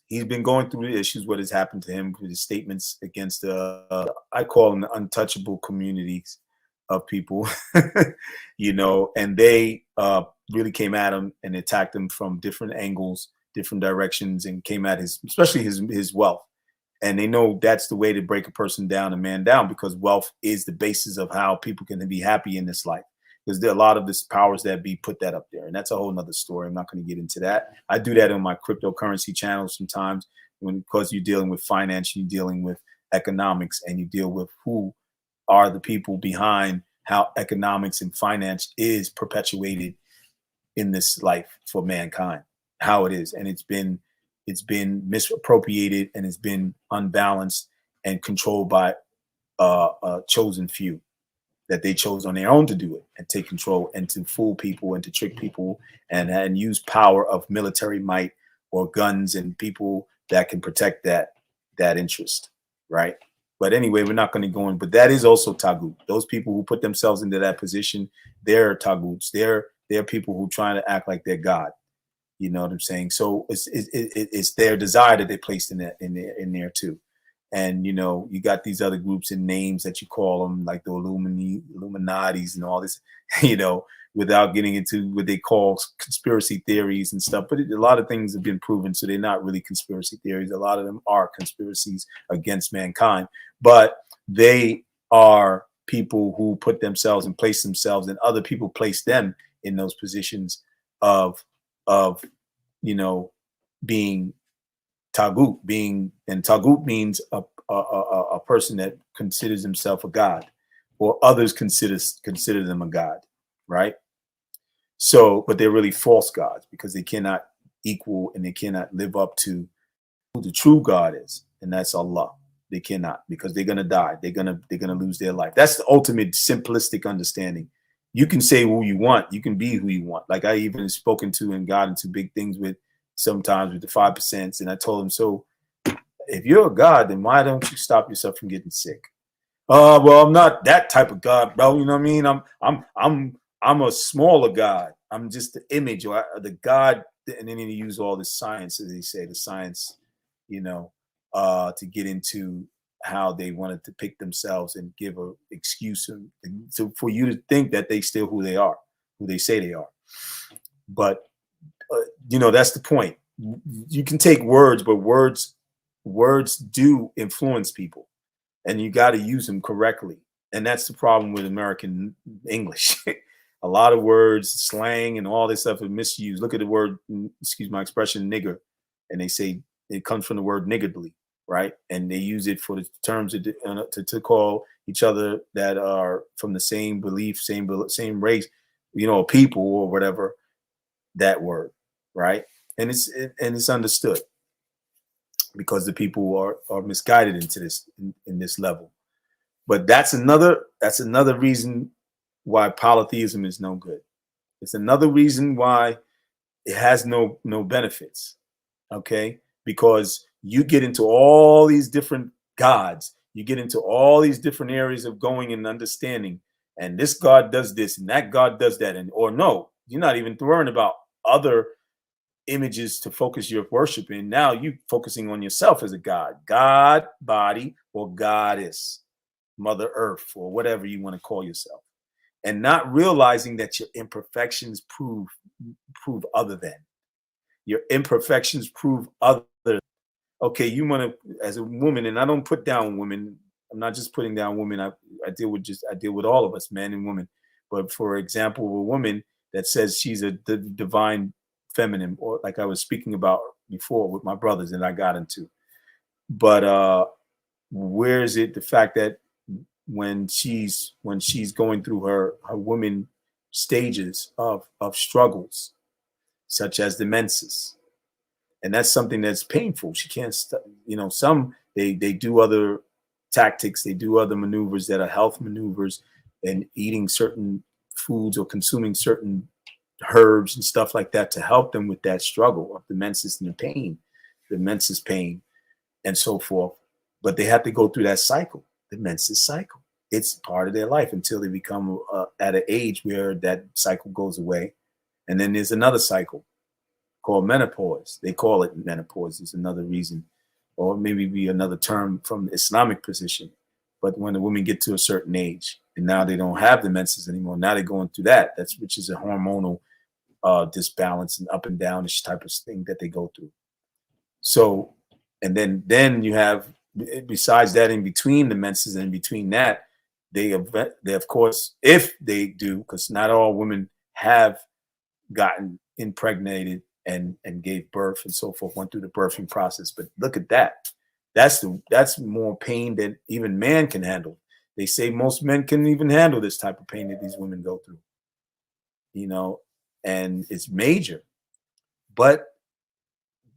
he's been going through the issues, what has happened to him with his statements against I call them the untouchable communities of people, and they really came at him and attacked him from different angles, different directions, and came at especially his wealth. And they know that's the way to break a person down, a man down, because wealth is the basis of how people can be happy in this life. Because there are a lot of this powers that be put that up there. And that's a whole nother story. I'm not going to get into that. I do that on my cryptocurrency channel sometimes, because you're dealing with finance, you're dealing with economics, and you deal with who are the people behind how economics and finance is perpetuated in this life for mankind, how it is. And it's been misappropriated, and it's been unbalanced and controlled by a chosen few that they chose on their own to do it and take control and to fool people and to trick people and use power of military might or guns and people that can protect that interest, right? But anyway, we're not going to go in. But that is also tagut. Those people who put themselves into that position, they're taguts. They're people who trying to act like they're God. You know what I'm saying? So it's their desire that they placed in there too. And you got these other groups and names that you call them, like the Illuminatis and all this, without getting into what they call conspiracy theories and stuff. But a lot of things have been proven, so they're not really conspiracy theories. A lot of them are conspiracies against mankind, but they are people who put themselves and place themselves, and other people place them in those positions of being tagut, and tagut means a person that considers himself a god, or others consider them a god, right? So, but they're really false gods because they cannot equal and they cannot live up to who the true God is, and that's Allah. They cannot, because they're gonna die. They're gonna lose their life. That's the ultimate simplistic understanding. You can say who you want. You can be who you want. Like I even spoken to and got into big things with sometimes with the 5%, and I told them, so if you're a God, then why don't you stop yourself from getting sick? Well, I'm not that type of God, bro. You know what I mean? I'm a smaller God. I'm just the image or the God, and then they use all the science, as they say, the science, you know, to get into how they wanted to pick themselves and give a excuse so for you to think that they still who they are, who they say they are. But that's the point. You can take words, but words do influence people, and you got to use them correctly. And that's the problem with American English. A lot of words, slang, and all this stuff is misused. Look at the word, excuse my expression, nigger, and they say it comes from the word niggardly, right? And they use it for the terms of to call each other that are from the same belief, same race, people or whatever. That word, right? And it's understood because the people are misguided into this in this level. But that's another reason why polytheism is no good. It's another reason why it has no benefits. Okay, because you get into all these different gods, you get into all these different areas of going and understanding, and this God does this and that God does that, and or no, you're not even worrying about other images to focus your worship in. Now you focusing on yourself as a God, body, or goddess, Mother Earth, or whatever you want to call yourself, and not realizing that your imperfections prove other than your imperfections prove other. Okay, you want to, as a woman, and I don't put down women. I'm not just putting down women. I deal with all of us, men and women. But for example, a woman that says she's the divine feminine, or like I was speaking about before with my brothers, and I got into. But where is it the fact that when she's going through her women stages of struggles, such as the menses, and that's something that's painful. She can't, some they do other tactics, they do other maneuvers that are health maneuvers, and eating certain foods or consuming certain herbs and stuff like that to help them with that struggle of the menses and the menses pain, and so forth. But they have to go through that cycle, the menses cycle. It's part of their life until they become at an age where that cycle goes away, and then there's another cycle called menopause. They call it menopause is another reason, or maybe be another term from the Islamic position. But when the women get to a certain age and now they don't have the menses anymore, now they're going through which is a hormonal disbalance and up and down type of thing that they go through. So, and then you have, besides that, in between the menses and in between that, they of course, if they do, because not all women have gotten impregnated and gave birth and so forth, went through the birthing process. But look at that. That's more pain than even man can handle. They say most men can even handle this type of pain that these women go through, and it's major. But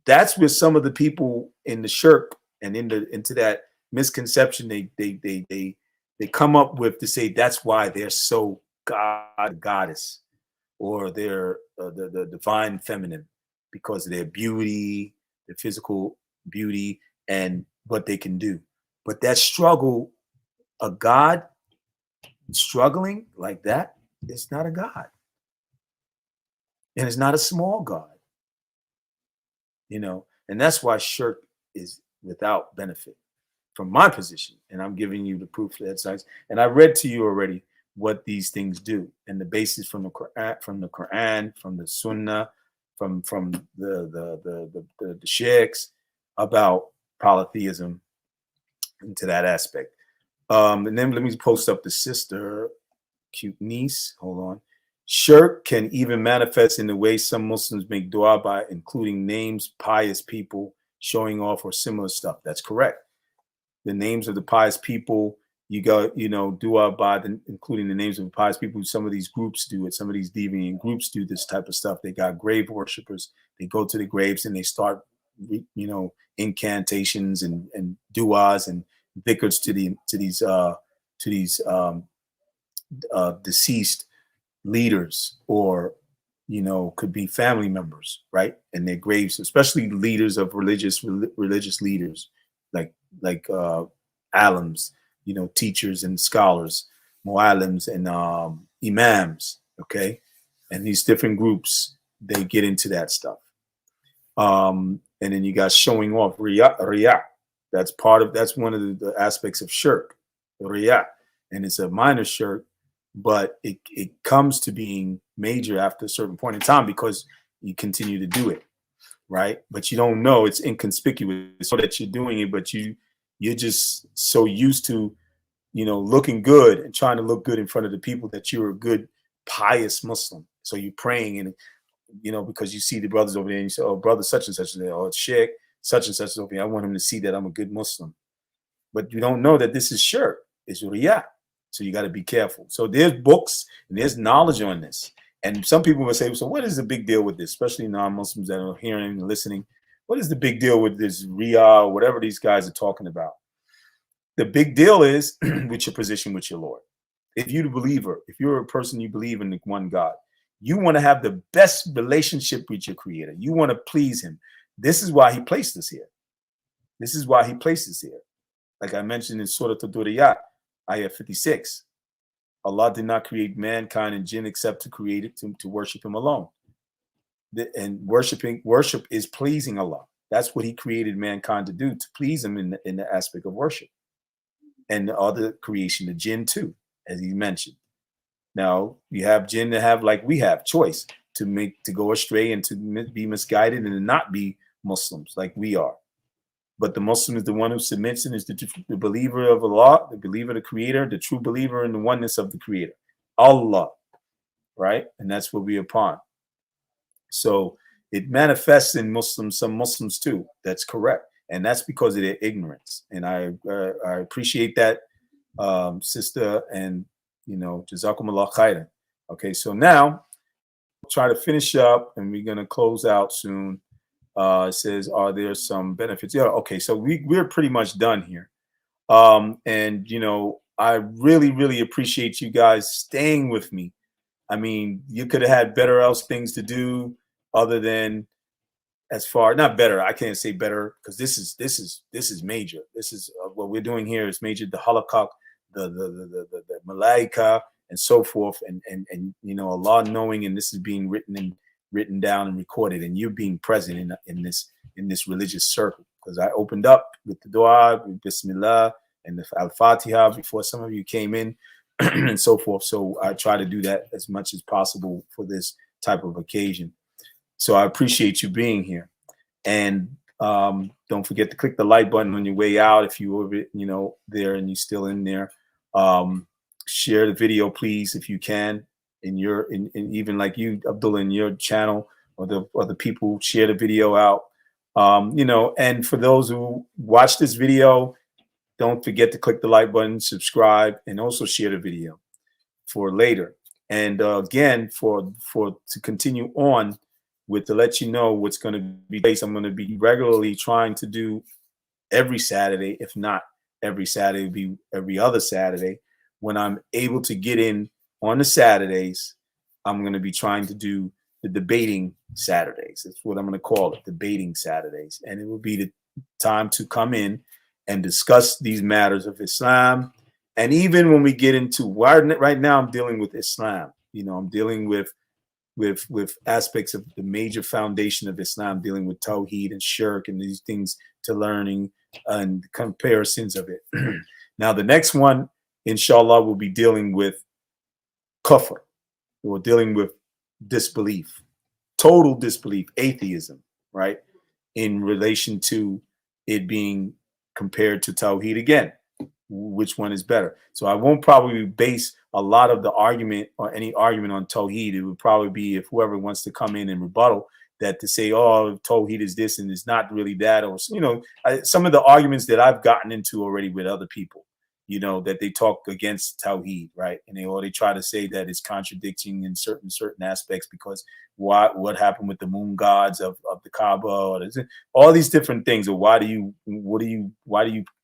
that's where some of the people in the shirk and into that misconception they come up with to say that's why they're so goddess, or they're the divine feminine, because of their beauty, their physical beauty, and what they can do. But that struggle, a God struggling like that, it's not a God. And it's not a small God, and that's why shirk is without benefit from my position. And I'm giving you the proof that science. And I read to you already what these things do, and the basis from the Quran, from the Sunnah, from the sheikhs about polytheism into that aspect. And then let me post up the sister, cute niece. Hold on. Shirk can even manifest in the way some Muslims make dua by including names, pious people, showing off, or similar stuff. That's correct. The names of the pious people You go, you know, dua by the, including the names of pious people. Some of these groups do it. Some of these deviant groups do this type of stuff. They got grave worshippers. They go to the graves and they start, you know, incantations and duas and dhikrs to these deceased leaders, or you know, could be family members, right, in their graves, especially leaders of religious leaders, like alims, you know, teachers and scholars, muallims and imams, okay, and these different groups, they get into that stuff. And then you got showing off, riya. That's part of, that's one of the aspects of shirk, riya, and it's a minor shirk, but it comes to being major after a certain point in time because you continue to do it, right? But you don't know, it's inconspicuous, so that you're doing it, but you're just so used to, you know, looking good and trying to look good in front of the people that you're a good pious Muslim. So you're praying, and you know, because you see the brothers over there and you say, oh, brother such and such is there, oh, sheikh such and such is over here, I want him to see that I'm a good Muslim. But you don't know that this is shirk, it's riyah. So you got to be careful. So there's books and there's knowledge on this. And some people will say, so what is the big deal with this? Especially non-Muslims that are hearing and listening. What is the big deal with this riyah, whatever these guys are talking about? The big deal is with your position with your Lord. If you're a believer, if you're a person, you believe in the one God, you want to have the best relationship with your Creator. You want to please Him. This is why He placed us here. This is why He placed us here. Like I mentioned in Surah Al-Duriyat, Ayah 56, Allah did not create mankind and jinn except to create it to worship Him alone. And worship is pleasing Allah. That's what He created mankind to do, to please Him in the aspect of worship. And the other creation, the jinn too, as He mentioned. Now you have jinn that have, like we have, choice to go astray and to be misguided and to not be Muslims like we are. But the Muslim is the one who submits and is the believer of Allah, the believer of the Creator, the true believer in the oneness of the Creator, Allah, right? And that's what we're upon. So it manifests in Muslims, some Muslims too. That's correct, and that's because of their ignorance. And I appreciate that, sister, and you know, jazakumullah khairan. Okay, so now try to finish up, and we're gonna close out soon. It says, are there some benefits? Yeah, okay, so we're pretty much done here. And you know, I really appreciate you guys staying with me. I mean, you could have had better else things to do other than, as far, not better, I can't say better, because this is major. This is what we're doing here is major. The halakha, the malaika, and so forth, and you know, Allah knowing, and this is being written down and recorded, and you being present in this religious circle. Because I opened up with the dua, with Bismillah, and the Al-Fatiha before some of you came in, and so forth. So I try to do that as much as possible for this type of occasion. So I appreciate you being here, and don't forget to click the like button on your way out if you were, you know, there and you're still in there. Share the video, please, if you can. In even like you, Abdullah, in your channel, or the other people, share the video out. You know, and for those who watch this video, don't forget to click the like button, subscribe, and also share the video for later. And again, to continue on with, to let you know what's going to be placed, I'm going to be regularly trying to do every Saturday, if not every Saturday, it'll be every other Saturday. When I'm able to get in on the Saturdays, I'm going to be trying to do the debating Saturdays. That's what I'm going to call it, debating Saturdays. And it will be the time to come in and discuss these matters of Islam. And even when we get into, right now I'm dealing with Islam. You know, I'm dealing with aspects of the major foundation of Islam, dealing with Tawheed and Shirk and these things to learning and comparisons of it. Now, the next one, inshallah, we'll be dealing with kufr. We're dealing with disbelief, total disbelief, atheism, right? In relation to it being compared to Tawheed again. Which one is better? So I won't probably base a lot of the argument or any argument on Tawheed. It would probably be if whoever wants to come in and rebuttal that, to say, oh, Tawheed is this and it's not really that, or, you know, some of the arguments that I've gotten into already with other people, you know, that they talk against Tawheed, right? And they try to say that it's contradicting in certain aspects because what happened with the moon gods of the Kaaba, or all these different things, or why do you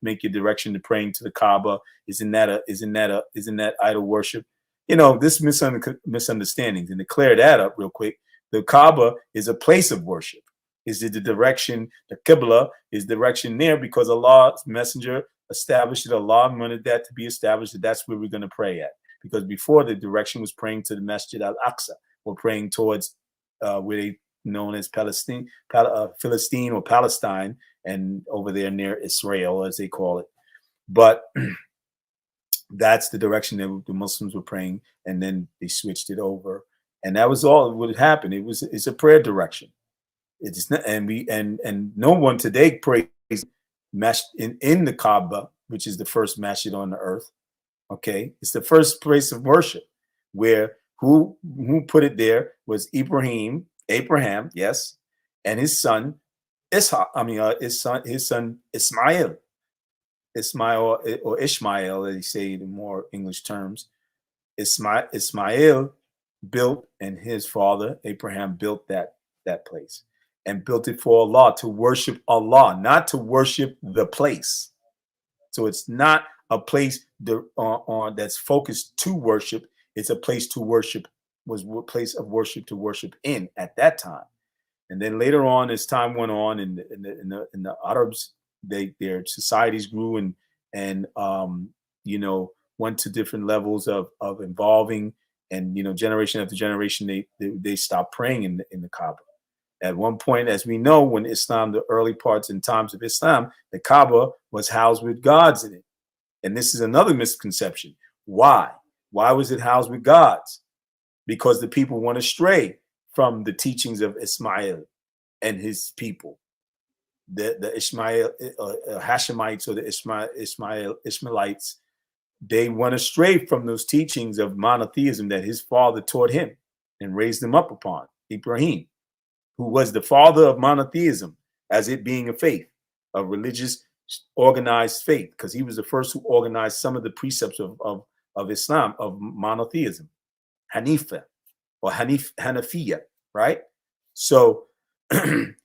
make your direction to praying to the Kaaba? Isn't that idol worship? You know, this misunderstandings. And to clear that up real quick, the Kaaba is a place of worship. Is it the direction? The Qibla is direction there because Allah's messenger established it. Allah wanted that to be established, that that's where we're going to pray at. Because before, the direction was praying to the Masjid al-Aqsa, or praying towards where they known as Philistine or Palestine, and over there near Israel, as they call it. But that's the direction that the Muslims were praying, and then they switched it over, and that was all that would happen. It's a prayer direction. It's not, and no one today prays in the Kaaba, which is the first masjid on the earth. Okay, it's the first place of worship, where who put it there was Abraham, yes, and his son Ishaq. His son Ismail, or Ishmael, as they say in more English terms. Ismail built, and his father Abraham built that place, and built it for Allah, to worship Allah, not to worship the place. So it's not a place that's focused to worship. It's a place to worship, was a place of worship to worship in at that time. And then later on, as time went on, in the Arabs, their societies grew and you know, went to different levels of involving, and you know, generation after generation, they stopped praying in the Kaaba. At one point, as we know, when Islam, the early parts and times of Islam, the Kaaba was housed with gods in it. And this is another misconception. Why? Why was it housed with gods? Because the people went astray from the teachings of Ismail and his people. The Ishmael Hashemites, or the Ishmaelites, they went astray from those teachings of monotheism that his father taught him and raised him up upon, Ibrahim, who was the father of monotheism, as it being a faith, a religious organized faith, because he was the first who organized some of the precepts of Islam, of monotheism, Hanifa, or Hanafiya, right? So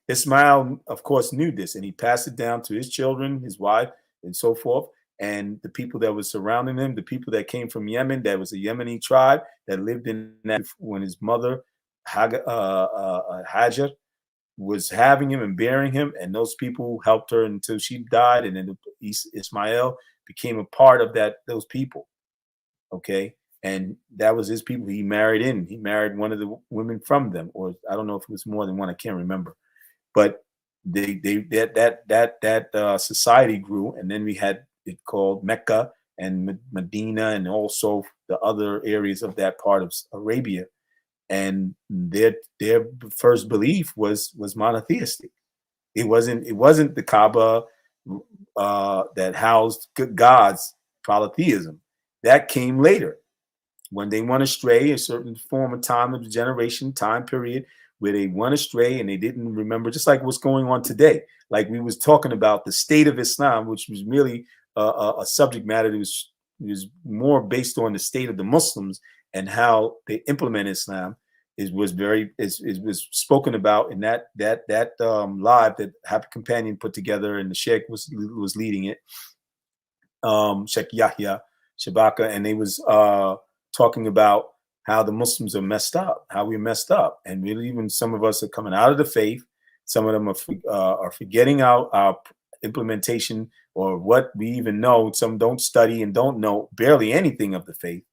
Ismail, of course, knew this, and he passed it down to his children, his wife, and so forth, and the people that were surrounding him, the people that came from Yemen, that was a Yemeni tribe that lived in that when his mother, Hajar, was having him and bearing him, and those people helped her until she died, and then Ismail became a part of those people. Okay, and that was his people. He married one of the women from them, or I don't know if it was more than one. I can't remember, but that society grew, and then we had it called Mecca and Medina, and also the other areas of that part of Arabia. And their first belief was monotheistic. It wasn't the Kaaba that housed gods, polytheism. That came later, when they went astray, a certain form of time of the generation, time period, where they went astray and they didn't remember, just like what's going on today. Like we was talking about the state of Islam, which was really a subject matter that was more based on the state of the Muslims and how they implement Islam. Was spoken about in that live that Happy Companion put together, and the Sheikh was leading it, Sheikh Yahya Shabaka, and they was talking about how the Muslims are messed up, how we're messed up, and really even some of us are coming out of the faith. Some of them are forgetting our implementation, or what we even know. Some don't study and don't know barely anything of the faith.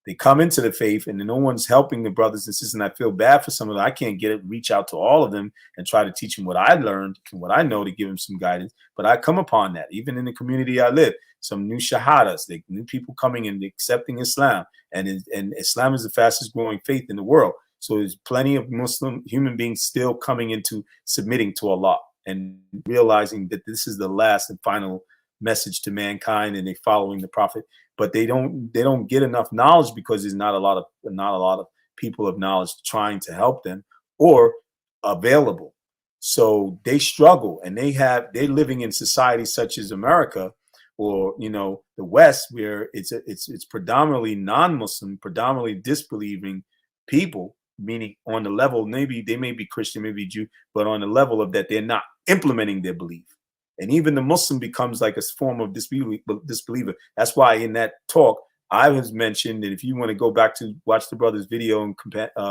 They come into the faith, and no one's helping the brothers and sisters. And I feel bad for some of them. I can't reach out to all of them and try to teach them what I learned and what I know, to give them some guidance. But I come upon that, even in the community I live, some new shahadas, new people coming and accepting Islam. And Islam is the fastest growing faith in the world. So there's plenty of Muslim human beings still coming into submitting to Allah and realizing that this is the last and final message to mankind, and they following the Prophet. But they don't get enough knowledge, because there's not a lot of people of knowledge trying to help them or available. So they struggle, and they're living in societies such as America, or the West, where it's predominantly non-Muslim, predominantly disbelieving people, meaning on the level, maybe they may be Christian, maybe Jew, but on the level of that they're not implementing their belief. And even the Muslim becomes like a form of disbeliever. That's why in that talk I was mentioned that if you want to go back to watch the brother's video and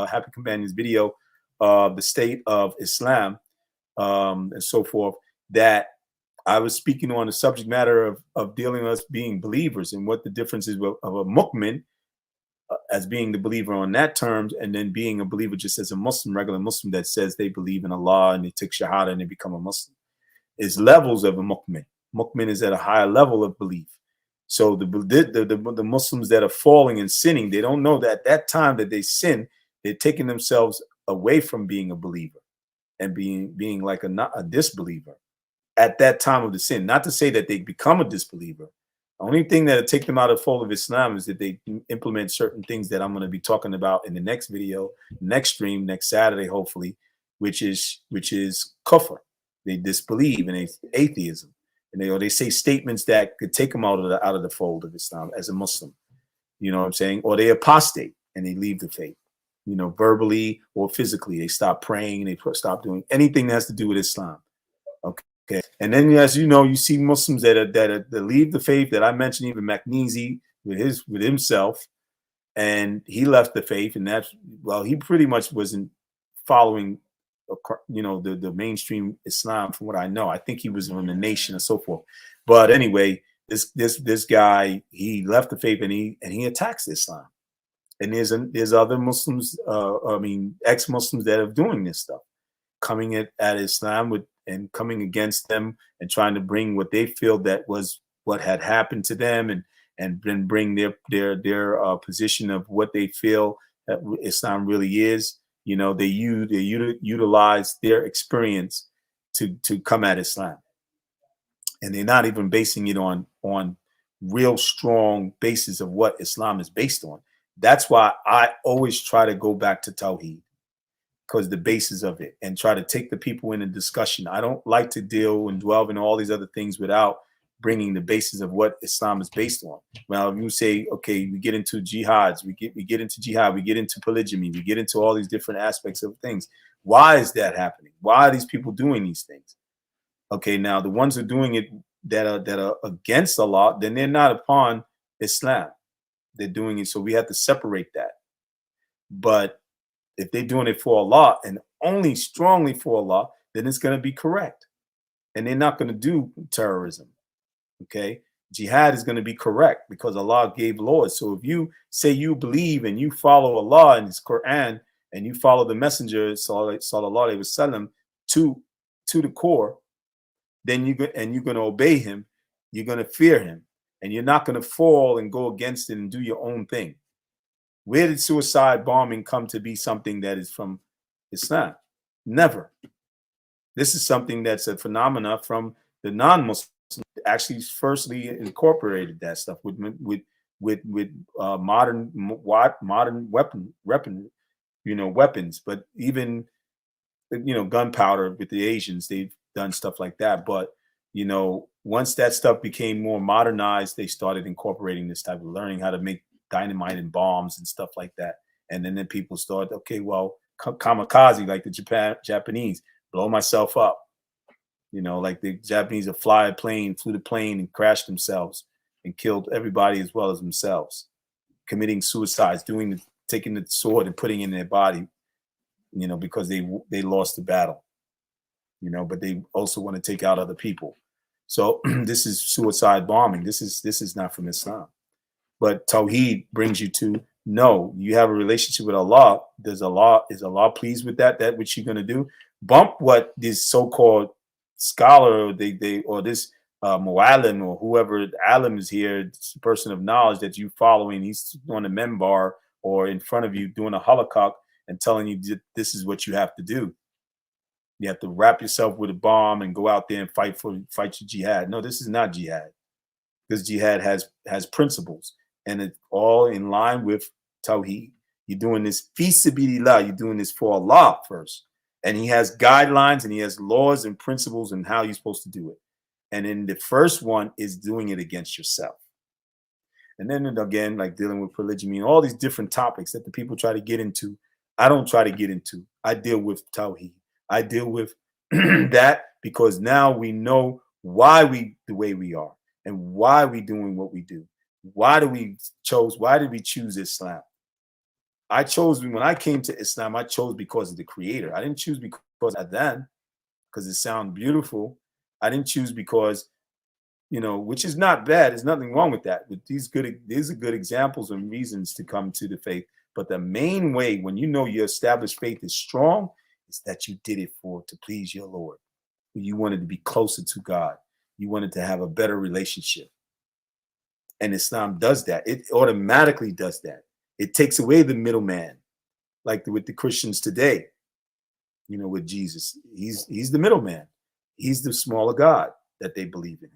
Happy Companion's video of the state of Islam, and so forth, that I was speaking on the subject matter of dealing with us being believers and what the difference is of a mu'min as being the believer on that terms, and then being a believer just as a Muslim, regular Muslim that says they believe in Allah and they take Shahada and they become a Muslim. Is levels of a mu'min. Mu'min is at a higher level of belief. So the Muslims that are falling and sinning, they don't know that at that time that they sin, they're taking themselves away from being a believer and being like a disbeliever at that time of the sin. Not to say that they become a disbeliever. The only thing that'll take them out of the fold of Islam is that they implement certain things that I'm going to be talking about in the next video, next stream, next Saturday, hopefully, which is kufr. They disbelieve in atheism, and they say statements that could take them out of the fold of Islam as a Muslim. You know what I'm saying? Or they apostate and they leave the faith. Verbally or physically, they stop praying, they stop doing anything that has to do with Islam. Okay, and then as you see Muslims that leave the faith. That I mentioned, even Maknizi with himself, and he left the faith, and he pretty much wasn't following the mainstream Islam from what I know. I think he was from the Nation and so forth. But anyway, this guy, he left the faith and he attacks Islam. And there's other Muslims, ex-Muslims that are doing this stuff, coming at Islam and coming against them and trying to bring what they feel that was what had happened to them, and then bring their position of what they feel that Islam really is. They utilize their experience to come at Islam, and they're not even basing it on real strong basis of what Islam is based on. That's why I always try to go back to Tawheed, because the basis of it, and try to take the people in a discussion. I don't like to deal and dwell in all these other things without bringing the basis of what Islam is based on. Well, you say, okay, we get into jihads, we get into jihad, we get into polygamy, we get into all these different aspects of things. Why is that happening? Why are these people doing these things? Okay, now the ones who are doing it that are against Allah, then they're not upon Islam. They're doing it, so we have to separate that. But if they're doing it for Allah and only strongly for Allah, then it's going to be correct, and they're not going to do terrorism. Okay, jihad is going to be correct because Allah gave laws. So if you say you believe and you follow Allah and His Quran, and you follow the Messenger sallallahu alaihi wasallam to the core, then you're going to obey him. You're going to fear him, and you're not going to fall and go against it and do your own thing. Where did suicide bombing come to be something that is from Islam? Never. This is something that's a phenomena from the non-Muslims. Actually, firstly incorporated that stuff with modern weapons, but even gunpowder with the Asians, they've done stuff like that. But once that stuff became more modernized, they started incorporating this type of learning how to make dynamite and bombs and stuff like that. And then people started, okay, well, kamikaze, like the Japanese, blow myself up. Like the Japanese would flew the plane and crashed themselves and killed everybody as well as themselves, committing suicides, taking the sword and putting it in their body, because they lost the battle, but they also want to take out other people. So this is suicide bombing. This is not from Islam. But Tawheed brings you to know you have a relationship with Allah. Is Allah pleased with that which you're going to do? Bump what this so-called scholar or this mu'allim or whoever alim is here, this person of knowledge that you following, he's on a membar or in front of you doing a halakha and telling you this is what you have to do. You have to wrap yourself with a bomb and go out there and fight your jihad. No, this is not jihad. Because jihad has principles, and it's all in line with Tawheed. You're doing this fi sabilillah. You're doing this for Allah first. And he has guidelines and he has laws and principles and how you're supposed to do it. And then the first one is doing it against yourself. And then again, like dealing with polygamy and all these different topics that the people try to get into, I don't try to get into. I deal with Tawheed. I deal with that because now we know why we the way we are and why we doing what we do. Why did we choose Islam? I chose when I came to Islam, I chose because of the creator. I didn't choose because of then, because it sounded beautiful. I didn't choose because, which is not bad. There's nothing wrong with that. But these are good examples and reasons to come to the faith. But the main way, when you know your established faith is strong, is that you did it to please your Lord. You wanted to be closer to God. You wanted to have a better relationship. And Islam does that. It automatically does that. It takes away the middleman, like with the Christians today, with Jesus. He's the middleman. He's the smaller God that they believe in,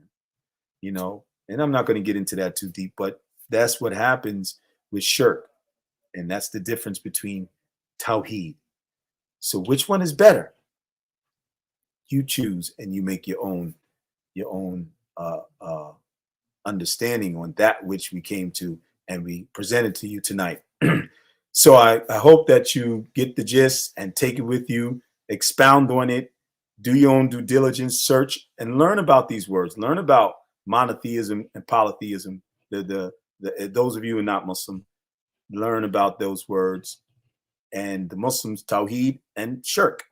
And I'm not going to get into that too deep, but that's what happens with shirk. And that's the difference between Tawheed. So which one is better? You choose and you make your own understanding on that which we came to and we presented to you tonight. So I hope that you get the gist and take it with you, expound on it, do your own due diligence, search, and learn about these words. Learn about monotheism and polytheism. Those of you who are not Muslim, learn about those words. And the Muslims, Tawheed and Shirk.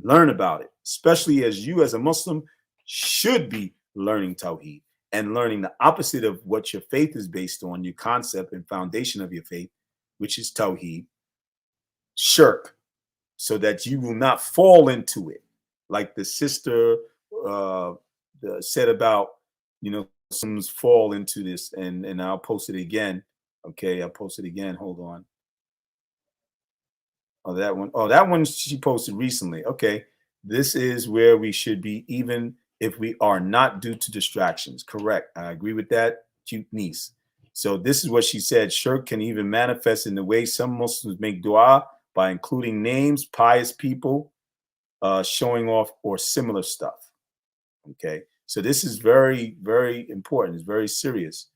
Learn about it, especially as you as a Muslim should be learning Tawheed and learning the opposite of what your faith is based on, your concept and foundation of your faith, which is Tawheed, Shirk, so that you will not fall into it. Like the sister said about, Muslims fall into this, and I'll post it again. Okay, I'll post it again. Hold on. Oh, that one. Oh, that one she posted recently. Okay. This is where we should be, even if we are not due to distractions. Correct. I agree with that. Cute niece. So this is what she said. Shirk can even manifest in the way some Muslims make dua by including names, pious people, showing off, or similar stuff. Okay. So this is very, very important. It's very serious.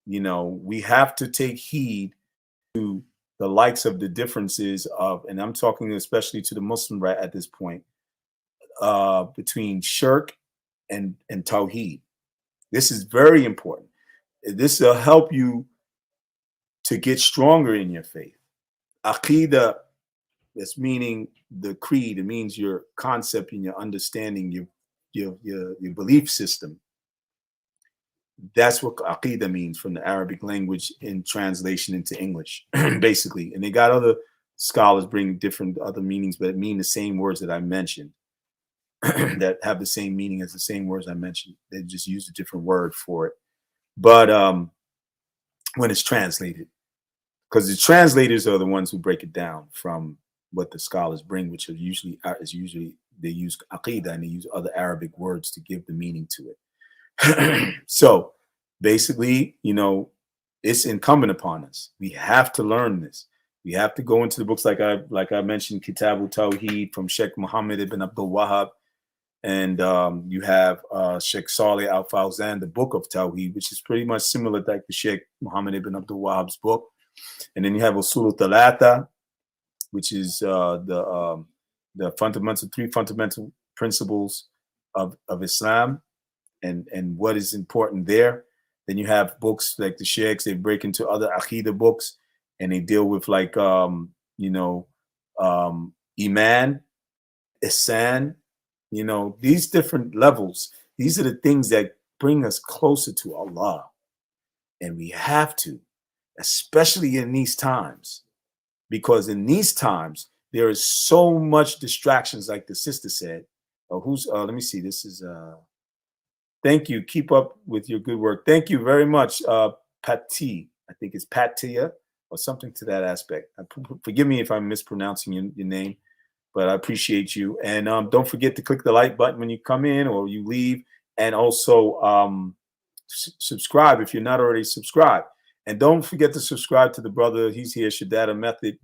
We have to take heed to the likes of the differences of, and I'm talking especially to the Muslim right at this point, between shirk and tawheed. This is very important. This will help you to get stronger in your faith. Aqidah, that's meaning the creed. It means your concept and your understanding, your belief system. That's what aqidah means from the Arabic language in translation into English, basically. And they got other scholars bring different other meanings, but it mean the same words that I mentioned, that have the same meaning as the same words I mentioned. They just use a different word for it. But when it's translated, because the translators are the ones who break it down from what the scholars bring, which are usually they use aqidah and they use other Arabic words to give the meaning to it. So basically, it's incumbent upon us. We have to learn this. We have to go into the books like I mentioned, Kitabu Tawheed from Sheikh Muhammad ibn Abdul Wahhab, and you have Sheikh Saleh Al Fawzan, the Book of Tawheed, which is pretty much similar like the Sheikh Muhammad ibn Abdul Wahhab's book. And then you have Usul Thalatha, which is the three fundamental principles of Islam. And what is important there. Then you have books like the Sheikhs, they break into other Aqidah books and they deal with like, Iman, Ihsan, these different levels. These are the things that bring us closer to Allah. And we have to, especially in these times, because in these times, there is so much distractions, like the sister said. Let me see, this is, thank you. Keep up with your good work. Thank you very much, Patti. I think it's Patia or something to that aspect. Forgive me if I'm mispronouncing your name, but I appreciate you. And don't forget to click the like button when you come in or you leave. And also subscribe if you're not already subscribed. And don't forget to subscribe to the brother. He's here, Shadada Method.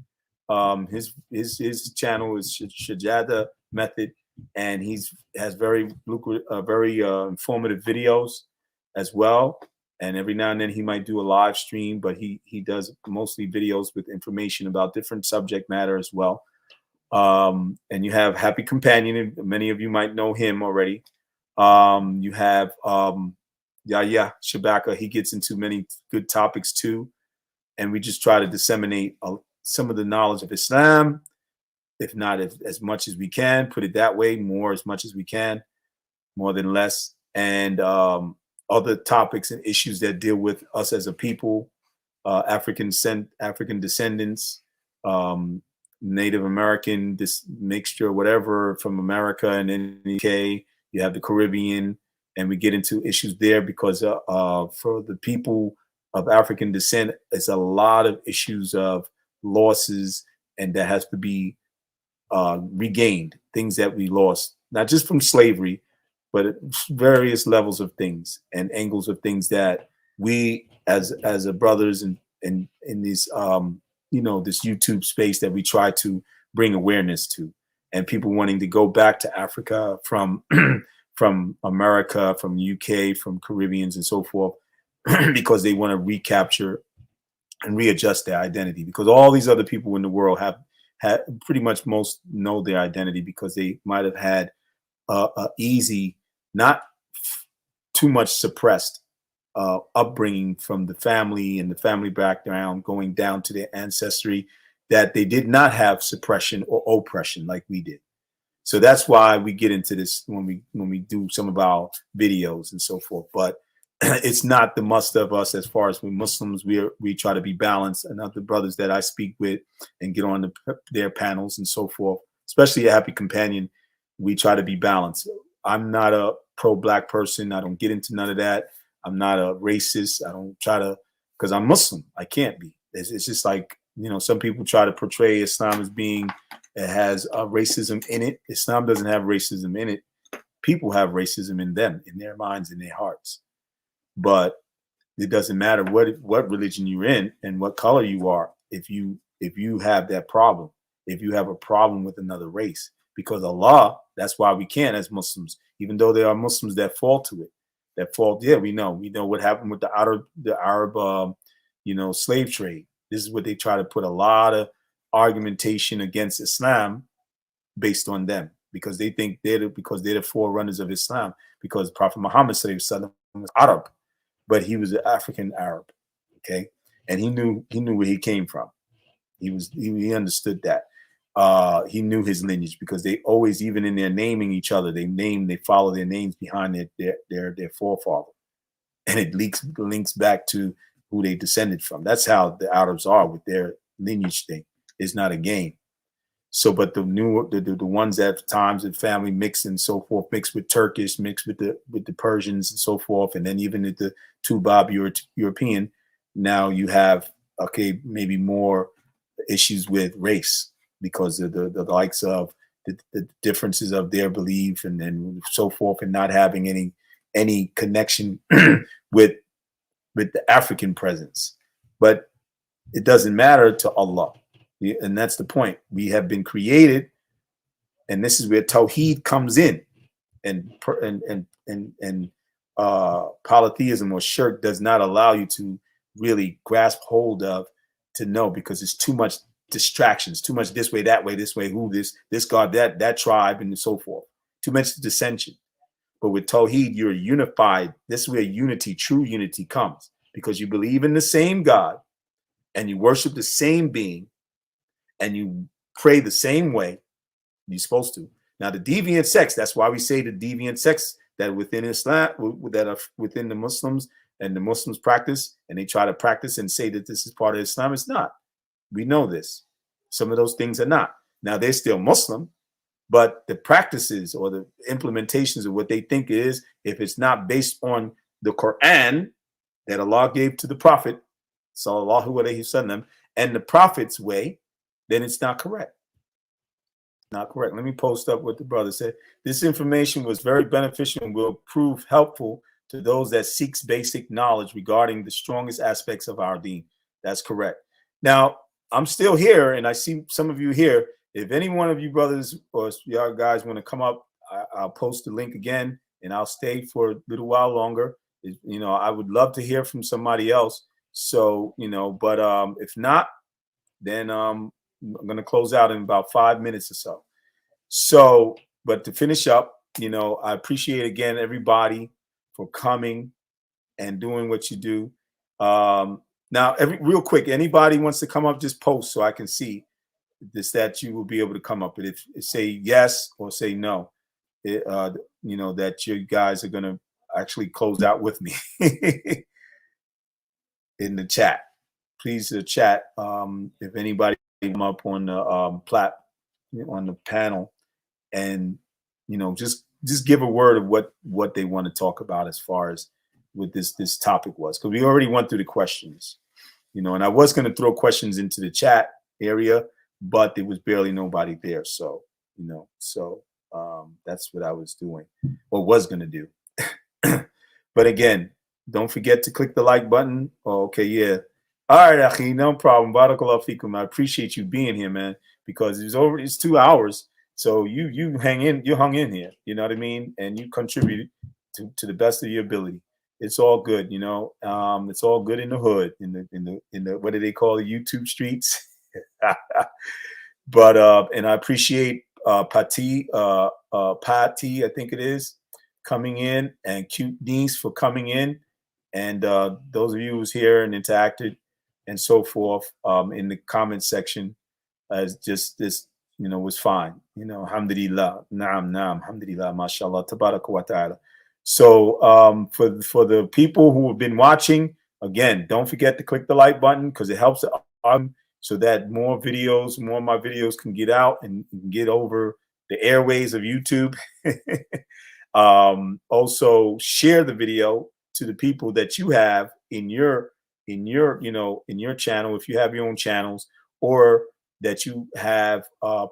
His channel is Shadada Method. and has very lucrative, very informative videos as well. And every now and then he might do a live stream, but he does mostly videos with information about different subject matter as well. And you have Happy Companion. Many of you might know him already. You have Yahya Shabaka. He gets into many good topics too. And we just try to disseminate some of the knowledge of Islam, if not as much as we can, put it that way, more as much as we can, more than less. And other topics and issues that deal with us as a people, African descendants, Native American, this mixture, whatever, from America and in the UK. You have the Caribbean, and we get into issues there because for the people of African descent, it's a lot of issues of losses, and that has to be regained, things that we lost, not just from slavery, but at various levels of things and angles of things that we as a brothers and in these this YouTube space that we try to bring awareness to, and people wanting to go back to Africa from from America, from UK, from Caribbeans and so forth, because they want to recapture and readjust their identity, because all these other people in the world have pretty much most know their identity because they might have had a easy, not too much suppressed upbringing from the family and the family background going down to their ancestry, that they did not have suppression or oppression like we did. So that's why we get into this when we do some of our videos and so forth. But it's not the must of us. As far as we Muslims, we try to be balanced, and other brothers that I speak with and get on their panels and so forth, especially a Happy Companion, we try to be balanced. I'm not a pro-black person. I don't get into none of that. I'm not a racist. I don't try to, because I'm Muslim. I can't be. It's just like, some people try to portray Islam as being, it has racism in it. Islam doesn't have racism in it. People have racism in them, in their minds, in their hearts. But it doesn't matter what religion you're in and what color you are. If you have that problem, if you have a problem with another race, because Allah, that's why we can't as Muslims, even though there are Muslims that fall to it, yeah, we know what happened with the Arab slave trade. This is what they try to put a lot of argumentation against Islam based on them, because they think they're the forerunners of Islam, because Prophet Muhammad was Arab, but he was an African Arab, okay, and he knew where he came from. He understood that. He knew his lineage, because they always, even in their naming each other, they follow their names behind their forefather, and it links back to who they descended from. That's how the Arabs are with their lineage thing. It's not a game. So, but the ones that times and family mix and so forth, mixed with Turkish, mixed with the Persians and so forth, and then even at the Tubab European, now you have maybe more issues with race because of the likes of the differences of their belief and so forth, and not having any connection with the African presence. But it doesn't matter to Allah. And that's the point. We have been created, and this is where Tawheed comes in, and polytheism or shirk does not allow you to really grasp hold of, to know, because it's too much distractions, too much this way, who this God, that tribe, and so forth. Too much dissension. But with Tawheed, you're unified. This is where unity, true unity, comes, because you believe in the same God, and you worship the same being, and you pray the same way you're supposed to. Now, the deviant sects, that's why we say the deviant sects that within Islam, that are within the Muslims, and the Muslims practice, and they try to practice and say that this is part of Islam. It's not. We know this. Some of those things are not. Now, they're still Muslim, but the practices or the implementations of what they think is, if it's not based on the Quran that Allah gave to the Prophet, sallallahu alaihi wasallam, and the Prophet's way, then it's not correct. Not correct. Let me post up what the brother said. This information was very beneficial and will prove helpful to those that seeks basic knowledge regarding the strongest aspects of our deen. That's correct. Now, I'm still here, and I see some of you here. If any one of you brothers or y'all guys want to come up I'll post the link again, and I'll stay for a little while longer. I would love to hear from somebody else. So, but if not, then I'm going to close out in about 5 minutes or so. So, but to finish up, I appreciate again everybody for coming and doing what you do. Now, real quick, anybody wants to come up, just post so I can see this, that you will be able to come up. And if say yes or say no, that you guys are going to actually close out with me in the chat. Please chat. If anybody come up on the on the panel, and just give a word of what they want to talk about as far as what this topic was, because we already went through the questions, and I was going to throw questions into the chat area, but there was barely nobody there. So that's what I was doing or was going to do. But again, don't forget to click the like button. Oh, okay, yeah. All right, Akhi, no problem. Barakallahu fikum. I appreciate you being here, man, because it's 2 hours. So you hung in here, you know what I mean? And you contributed to the best of your ability. It's all good, it's all good in the hood, in the what do they call the YouTube streets? But and I appreciate Patti, I think it is, coming in, and Cute Niece for coming in, and those of you who's here and interacted and so forth in the comment section, as just this, was fine. Alhamdulillah, naam, alhamdulillah, mashallah, tabarak wa ta'ala. So for the people who have been watching, again, don't forget to click the like button, because it helps so that more of my videos can get out and get over the airways of YouTube. Also share the video to the people that you have in your channel, if you have your own channels, or that you have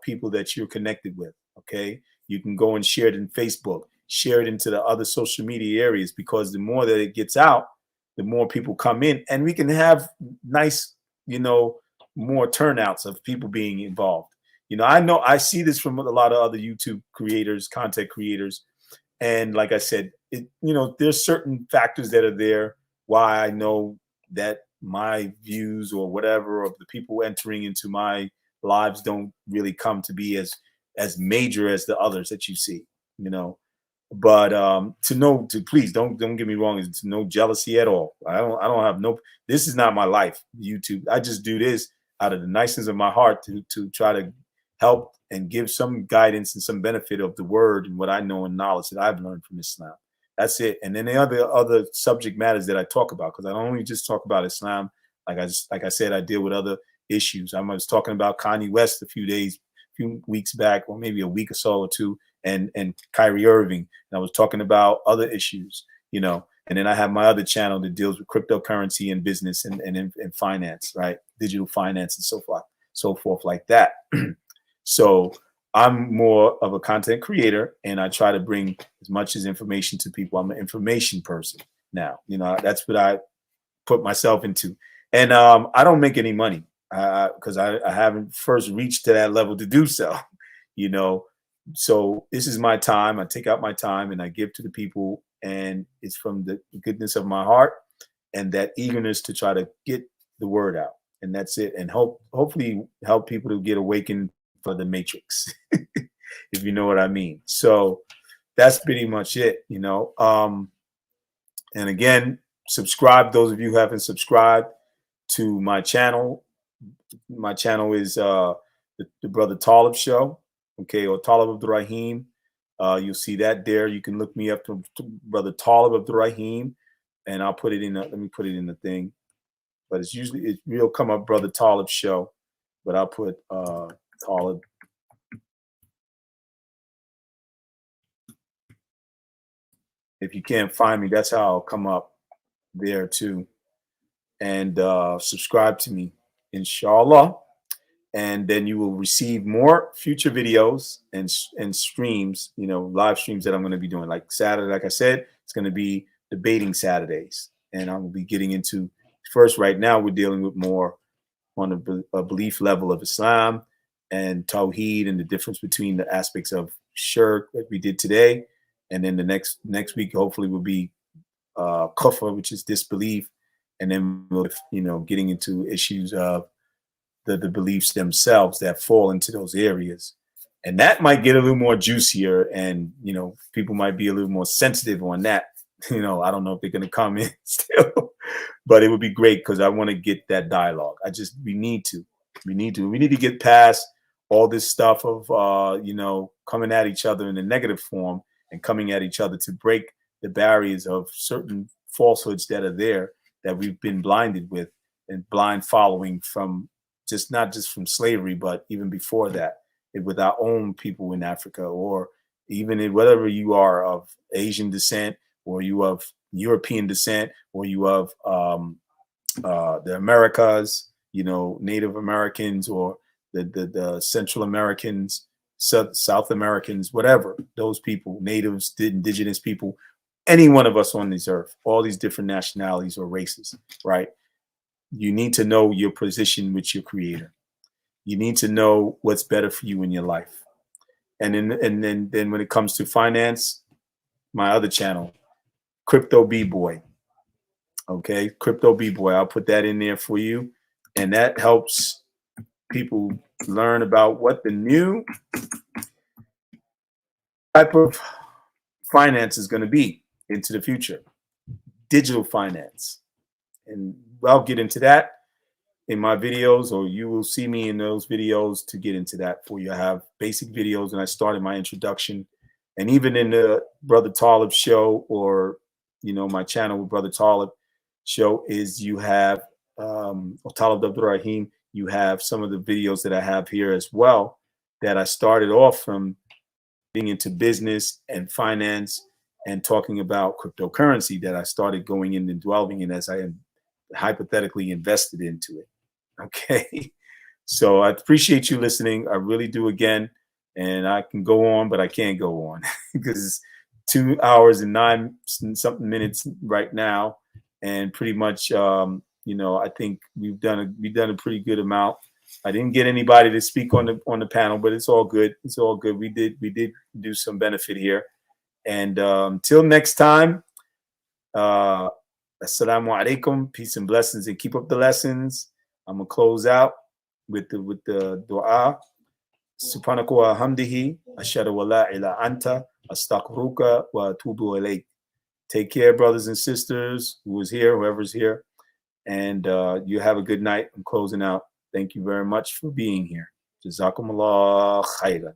people that you're connected with. Okay, you can go and share it in Facebook, share it into the other social media areas, because the more that it gets out, the more people come in, and we can have nice, more turnouts of people being involved. I know I see this from a lot of other YouTube creators, content creators, and like I said, there's certain factors that are there why I know that my views or whatever of the people entering into my lives don't really come to be as major as the others that you see, but please don't get me wrong, it's no jealousy at all. I don't have this is not my life, YouTube. I just do this out of the niceness of my heart to try to help and give some guidance and some benefit of the word and what I know and knowledge that I've learned from Islam. That's it. And then the other subject matters that I talk about, because I don't only just talk about Islam. Like I said, I deal with other issues. I was talking about Kanye West a few weeks back, or maybe a week or so or two, and Kyrie Irving. And I was talking about other issues, and then I have my other channel that deals with cryptocurrency and business and finance, right? Digital finance and so forth like that. So I'm more of a content creator, and I try to bring as much as information to people. I'm an information person now. That's what I put myself into. And I don't make any money because I haven't first reached to that level to do so, So this is my time. I take out my time and I give to the people, and it's from the goodness of my heart and that eagerness to try to get the word out. And that's it. And hopefully help people to get awakened for the matrix, if you know what I mean. So that's pretty much it, and again, subscribe, those of you who haven't subscribed to my channel. My channel is the Brother Talib Show, okay, or Talib Abdul Rahim. You'll see that there. You can look me up to Brother Talib Abdul Rahim, and I'll put it in let me put it in the thing, but it'll come up Brother Talib Show, but I'll put Talib. If you can't find me, that's how I'll come up there too. And subscribe to me, inshallah. And then you will receive more future videos and streams, live streams that I'm going to be doing. Like Saturday, like I said, it's going to be debating Saturdays. And I'm going to be getting into, first, right now, we're dealing with more on a belief level of Islam and Tawheed and the difference between the aspects of shirk like we did today, and then the next week hopefully will be kufr, which is disbelief, and then we'll, getting into issues of the beliefs themselves that fall into those areas. And that might get a little more juicier, and people might be a little more sensitive on that. I don't know if they're going to come in still, but it would be great because I want to get that dialogue. We need to get past all this stuff of coming at each other in a negative form and coming at each other to break the barriers of certain falsehoods that are there that we've been blinded with and blind following from not just from slavery, but even before that, with our own people in Africa, or even in whatever you are of Asian descent, or you of European descent, or you of the Americas, Native Americans, or the Central Americans, South Americans, whatever, those people, natives, indigenous people, any one of us on this earth, all these different nationalities or races, right? You need to know your position with your creator. You need to know what's better for you in your life. And then when it comes to finance, my other channel, Crypto B-Boy. Okay, Crypto B-Boy. I'll put that in there for you. And that helps people learn about what the new type of finance is going to be into the future. Digital finance. And I'll get into that in my videos, or you will see me in those videos to get into that for you. I have basic videos, and I started my introduction. And even in the Brother Talib show, or my channel with Brother Talib show, is you have Talib Abdul Rahim. You have some of the videos that I have here as well, that I started off from being into business and finance and talking about cryptocurrency, that I started going in and dwelling in as I hypothetically invested into it. Okay. So I appreciate you listening. I really do, again. And I can go on, but I can't go on because it's 2 hours and 9 something minutes right now. And pretty much, I think we've done a pretty good amount. I didn't get anybody to speak on the panel, but it's all good. It's all good. We did do some benefit here. And till next time, assalamu alaikum, peace and blessings, and keep up the lessons. I'm gonna close out with the dua. Subhanaka wa hamdihi, ashhadu wa la ilaha anta, astaghfiruka wa atubu ilayk. Take care, brothers and sisters, who is here, whoever's here, and you have a good night. I'm closing out. Thank you very much for being here. Jazakumullah khairan.